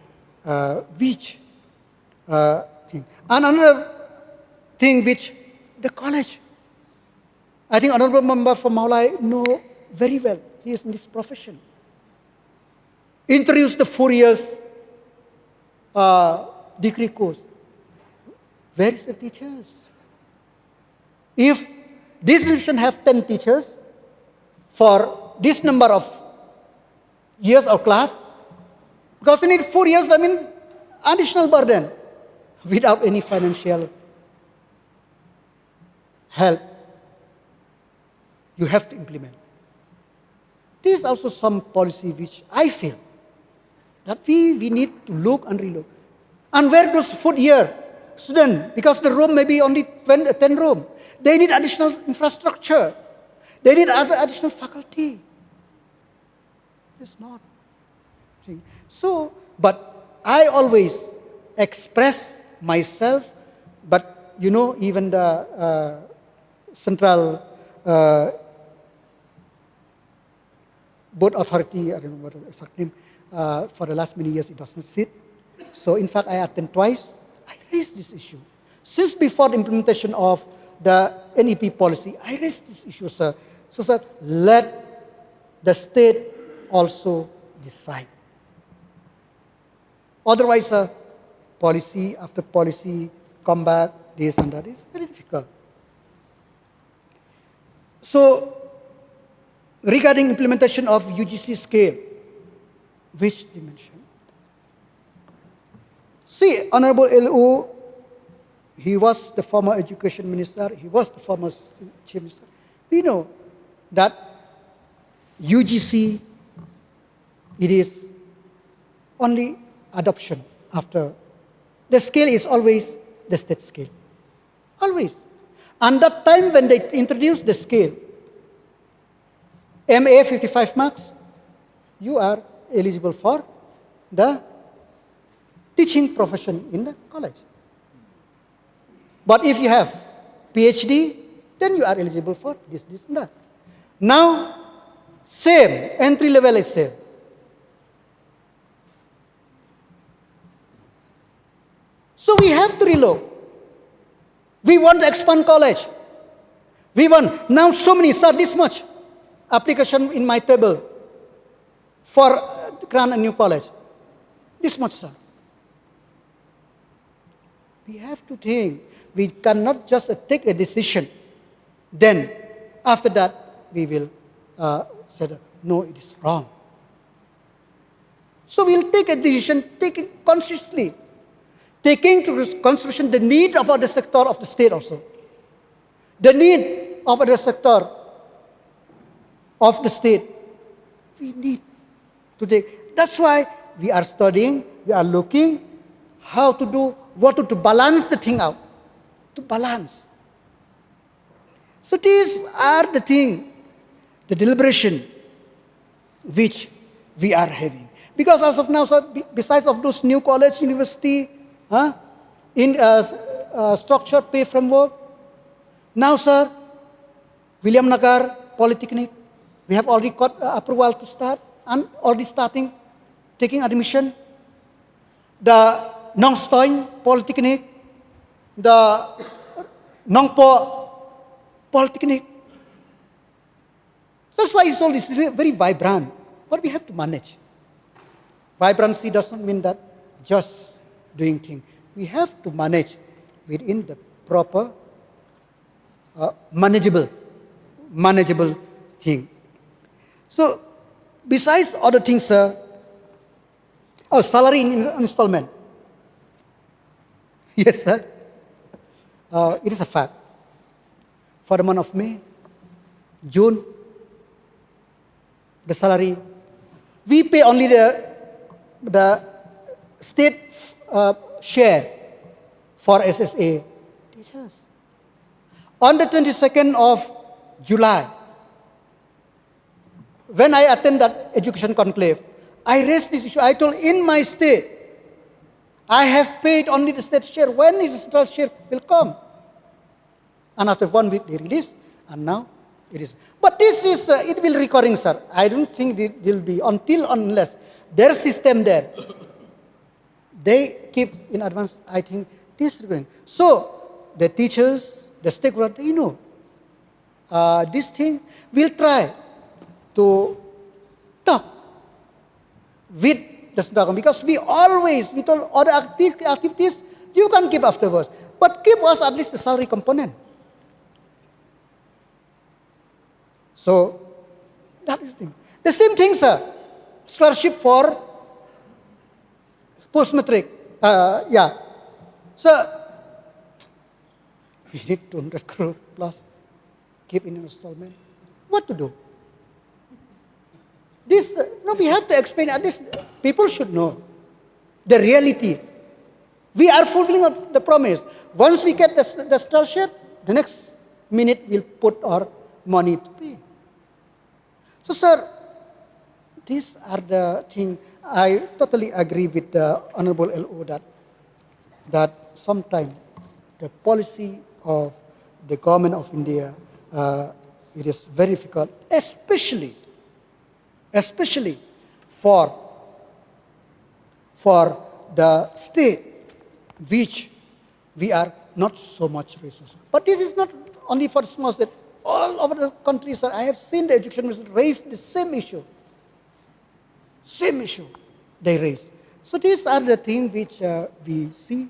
which thing. And another thing which the college, I think Honorable Member from Maulai know very well. He is in this profession. Introduced the 4 years degree course. Where is the teachers? If this institution have 10 teachers for this number of years of class, because you need 4 years, additional burden without any financial help. You have to implement. There is also some policy which I feel that we need to look and relook. And where those 4 year students, because the room may be only 10 room, they need additional infrastructure. They need additional faculty. It's not. So, but I always express myself, but even the central board authority, I don't know what the exact name, for the last many years it does not sit. So in fact, I attend twice. I raised this issue. Since before the implementation of the NEP policy, I raised this issue, sir. So, sir, let the state also decide. Otherwise, policy after policy come back, this and that is very difficult. So, regarding implementation of UGC scale, which dimension? See, Honorable LO, he was the former education minister, he was the former chief minister. We know that UGC, it is only adoption after. The scale is always the state scale. Always. And that time when they introduced the scale, MA 55 marks, you are eligible for the teaching profession in the college. But if you have PhD, then you are eligible for this, and that. Now, same, entry level is same. So we have to relook. We want to expand college. We want, now so many, sir, this much application in my table for grant a new college. This much, sir. We have to think. We cannot just take a decision. Then, after that, we will say, no, it is wrong. So we'll take a decision, taking consciously, taking into consideration the need of other sector of the state also. The need of other sector of the state. We need to take. That's why we are studying, we are looking how to do, what to balance the thing out. To balance. So these are the thing, the deliberation which we are having. Because as of now, sir, besides of those new college, university, in structured pay framework, now, sir, William Nagar Polytechnic, we have already got approval to start and already starting taking admission. The Nong Stoin Polytechnic, the Nongpo Polytechnic. That's why it's all this very vibrant. But we have to manage. Vibrancy doesn't mean that just doing things. We have to manage within the proper, manageable thing. So, besides other things, salary installment. Yes, sir. It is a fact. For the month of May, June, the salary, we pay only the state share for SSA teachers. On the 22nd of July, when I attend that education conclave, I raised this issue. I told, in my state, I have paid only the state share. When is the state share will come? And after 1 week they release, and now it is. But this is, it will recurring, sir. I don't think it will be unless their system there. They keep in advance, I think, this recurring. So, the teachers, the stakeholders, they know. This thing, we'll try to talk with the student, because we always, with all other activities, you can keep afterwards. But give us at least the salary component. So, that is the thing. The same thing, sir. Scholarship for post-matric. So, we need 200 crore plus. Give in installment. What to do? This, no, we have to explain. At least people should know the reality. We are fulfilling the promise. Once we get the scholarship, the next minute we'll put our money to pay. So, sir, these are the things. I totally agree with the Honorable LO that sometimes the policy of the government of India, it is very difficult, especially for the state, which we are not so much resources. But this is not only for small state, all over the country, sir, I have seen the education minister raise the same issue. Same issue they raise. So these are the things which we see.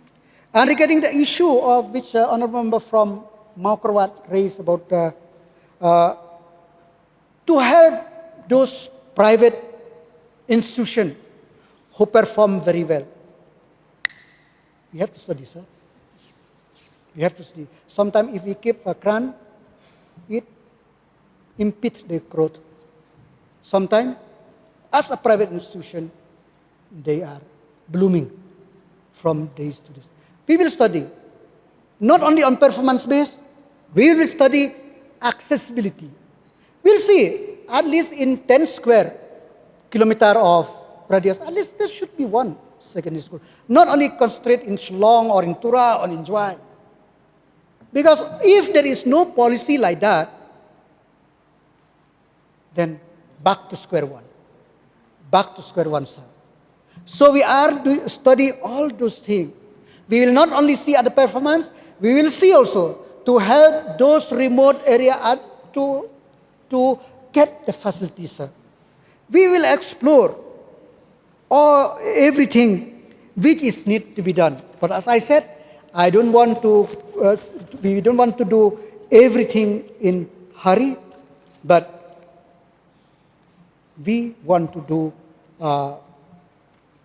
And regarding the issue of which Honorable Member from Maukarwat raised about to help those private institutions who perform very well. We have to study, sir. We have to study. Sometimes if we keep a grant, it impedes the growth. Sometimes, as a private institution, they are blooming from days to days. We will study, not only on performance base, we will study accessibility. We'll see, at least in 10 square kilometer of radius, at least there should be one secondary school. Not only concentrate in Shillong or in Tura or in Jwai. Because if there is no policy like that, then back to square one. Back to square one, sir. So we are to study all those things. We will not only see at the performance, we will see also to help those remote areas to get the facilities, sir. We will explore everything which is need to be done. But as I said, we don't want to do everything in hurry, but we want to do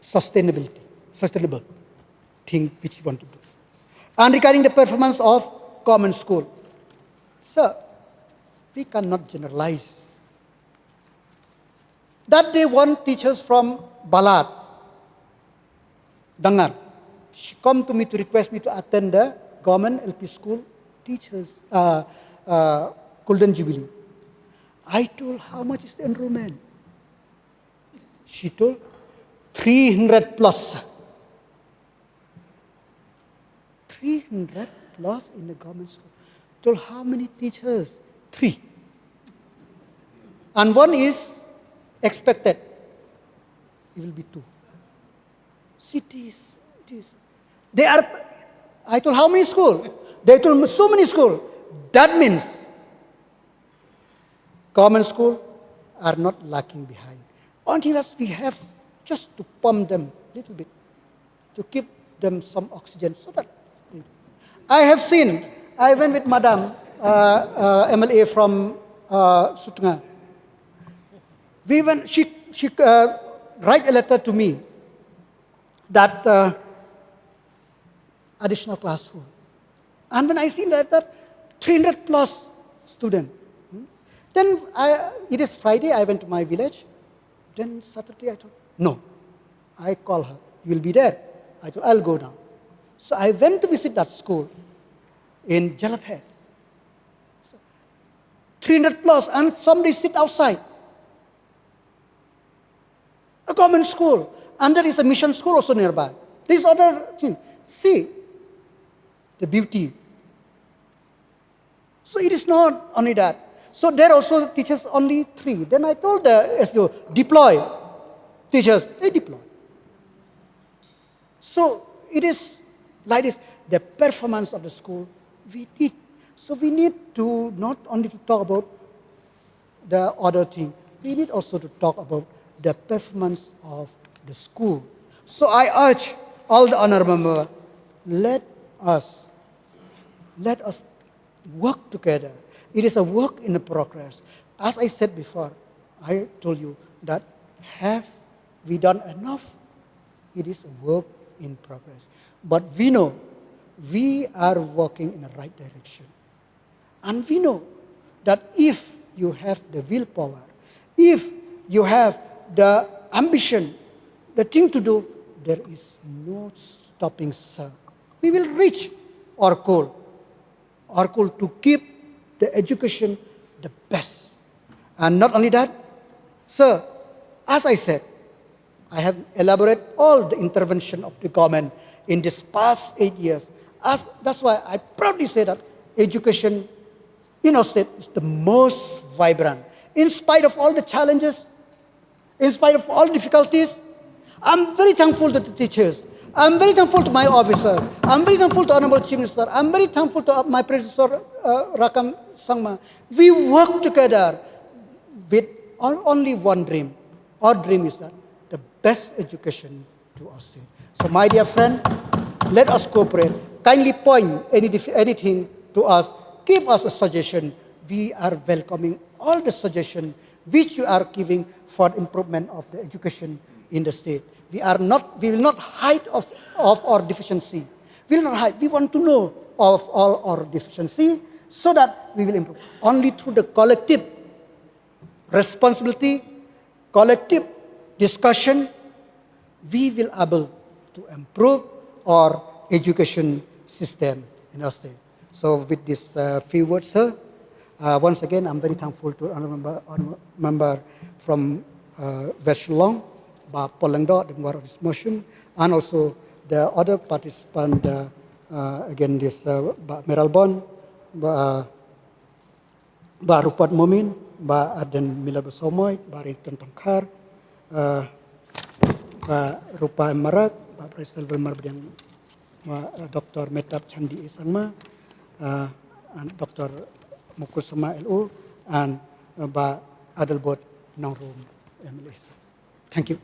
sustainable thing which we want to do. And regarding the performance of common school, sir, we cannot generalize. That day, one teachers from Balat, Dangar, she come to me to request me to attend the government LP school teachers Golden Jubilee. I told, how much is the enrollment? She told, 300 plus. 300 plus in the government school. I told, how many teachers? 3. And one is expected. It will be 2. See, it is. They are, I told, how many schools? They told me, so many schools. That means government schools are not lacking behind. Only that we have just to pump them a little bit, to give them some oxygen so that I have seen, I went with Madam MLA from Sutunga. She write a letter to me that additional classroom. And when I see that 300 plus students, then it is Friday, I went to my village. Then Saturday I told, no. I call her, you will be there. I told, I'll go now. So I went to visit that school in Jalaphead. 300 plus, and somebody sit outside. A government school. And there is a mission school also nearby. There is other thing. See the beauty. So it is not only that. So there also teachers only 3. Then I told the SDO, deploy teachers. They deploy. So it is like this. The performance of the school, we need. So we need to not only to talk about the other thing, we need also to talk about the performance of the school. So I urge all the honorable members, let us work together. It is a work in progress. As I said before, I told you that have we done enough? It is a work in progress. But we know we are working in the right direction. And we know that if you have the willpower, if you have the ambition, the thing to do, there is no stopping, sir. We will reach our goal. Our goal to keep the education the best. And not only that, sir, as I said, I have elaborated all the intervention of the government in this past 8 years. That's why I proudly say that education in our state is the most vibrant. In spite of all the challenges, in spite of all difficulties, I'm very thankful to the teachers. I'm very thankful to my officers. I'm very thankful to Honorable Chief Minister. I'm very thankful to my predecessor, Rakam Sangma. We work together with only one dream. Our dream is that the best education to our state. So my dear friend, let us cooperate. Kindly point anything to us. Give us a suggestion. We are welcoming all the suggestions which you are giving for improvement of the education in the state. We will not hide of our deficiency. We will not hide. We want to know of all our deficiency so that we will improve. Only through the collective responsibility, collective discussion, we will able to improve our education system in our state. So with this few words, sir, once again, I'm very thankful to honorable member from West Shillong, Bah Polangdo, the member of this motion, and also the other participant, again, this Bah Meralbon, Bah Rupat Momin, Bah Aden Mila Besomoy, Bah Rinton Tongkar, Bah Rupa Marak, Bah Prestel Velmar Bidang, Dr. Metap Chandi Isangma, and Dr. Mukul Sama LU, and Bah Adelbot Nangrum MLS. Thank you.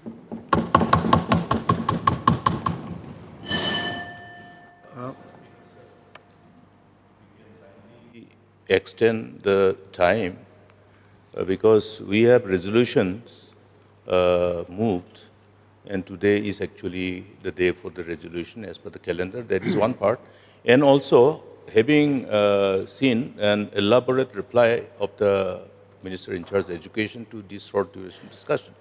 Extend the time because we have resolutions moved, and today is actually the day for the resolution as per the calendar. That is one part. And also, having seen an elaborate reply of the Minister in charge of Education to this short duration discussion,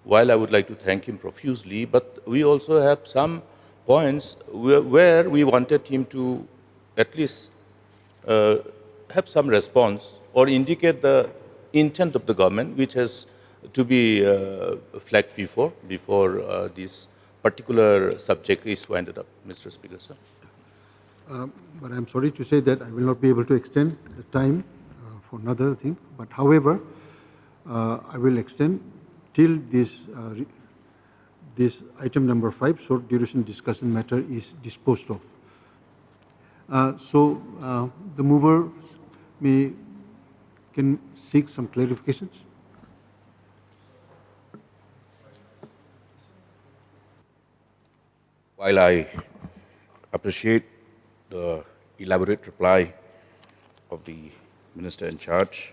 while I would like to thank him profusely, but we also have some points where we wanted him to at least have some response or indicate the intent of the government, which has to be flagged before this particular subject is winded up. Mr. Speaker, sir. But I'm sorry to say that I will not be able to extend the time for another thing. But however, I will extend till this item number 5, short duration discussion matter, is disposed of. So the mover can seek some clarifications. While I appreciate the elaborate reply of the Minister in charge,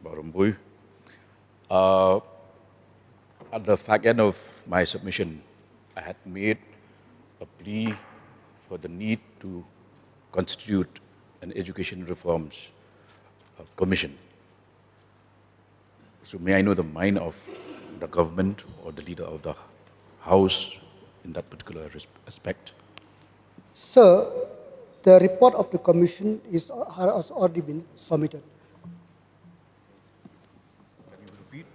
Bah Rymbui, at the fag end of my submission, I had made a plea for the need to constitute an education reforms commission. So may I know the mind of the government or the leader of the House in that particular aspect? Sir, the report of the commission has already been submitted. Can you repeat?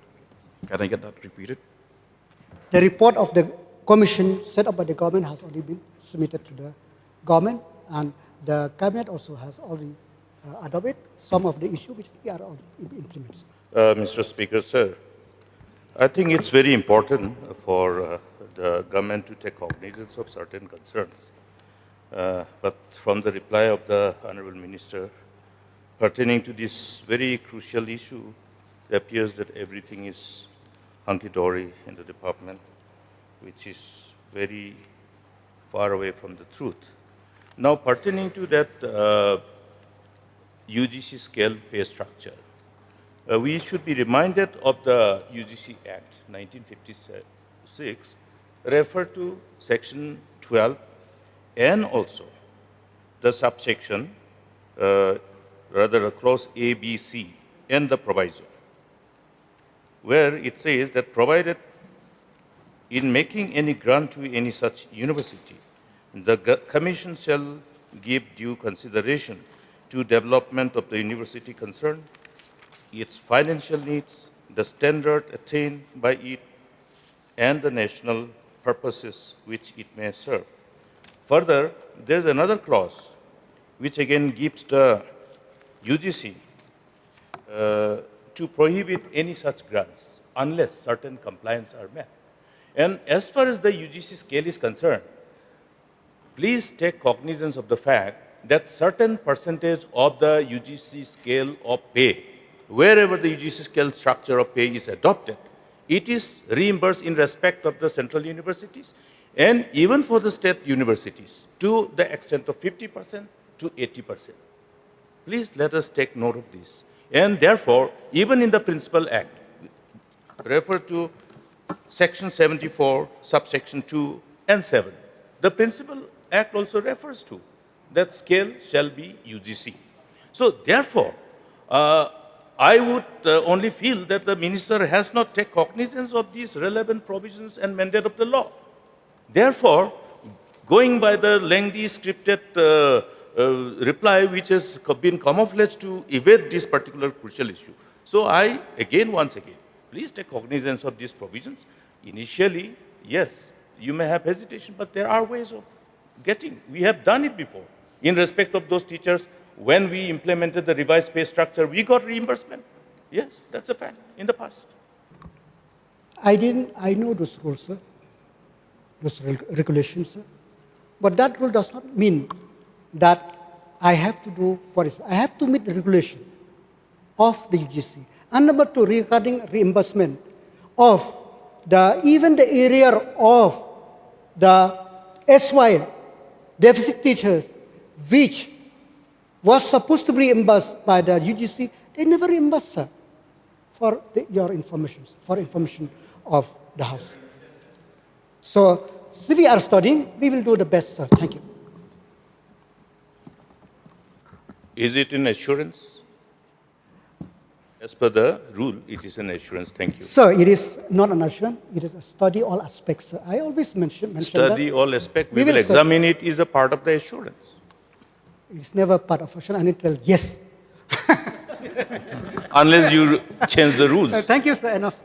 Can I get that repeated? The report of the commission set up by the government has already been submitted to the government, and the cabinet also has already adopted some of the issues which we are already implementing. Mr. Speaker, sir, I think it's very important for the government to take cognizance of certain concerns. But from the reply of the Honorable Minister pertaining to this very crucial issue, it appears that everything is hunky-dory in the department, which is very far away from the truth. Now, pertaining to that UGC scale pay structure, we should be reminded of the UGC Act 1956, refer to Section 12 and also the subsection, rather across A, B, C, and the proviso, where it says that provided in making any grant to any such university, the Commission shall give due consideration to development of the university concerned, its financial needs, the standard attained by it, and the national purposes which it may serve. Further, there is another clause which again gives the UGC to prohibit any such grants unless certain compliance are met. And as far as the UGC scale is concerned, please take cognizance of the fact that certain percentage of the UGC scale of pay, wherever the UGC scale structure of pay is adopted, it is reimbursed in respect of the central universities and even for the state universities to the extent of 50% to 80%. Please let us take note of this. And therefore, even in the Principal Act, refer to Section 74, subsection 2 and 7. The Principal Act also refers to that scale shall be UGC. So therefore, I would only feel that the minister has not taken cognizance of these relevant provisions and mandate of the law. Therefore, going by the lengthy scripted reply which has been camouflaged to evade this particular crucial issue. So I, once again, please take cognizance of these provisions. Initially, yes, you may have hesitation, but there are ways of getting. We have done it before. In respect of those teachers, when we implemented the revised pay structure, we got reimbursement. Yes, that's a fact in the past. I know those rules, sir, those regulations, sir. But that rule does not mean that I have to do, for instance, I have to meet the regulation of the UGC. And number two, regarding reimbursement of even the area of the SY deficit teachers, which was supposed to be reimbursed by the UGC, they never reimbursed, sir, for your information, for information of the House. So we are studying, we will do the best, sir. Thank you. Is it an assurance? As per the rule, it is an assurance. Thank you. Sir, it is not an assurance, it is a study all aspects, sir. I always mention Study that. all aspects. We will examine it is a part of the assurance. It's never part of assurance. I need to tell yes. Unless you change the rules. Thank you, sir. Enough.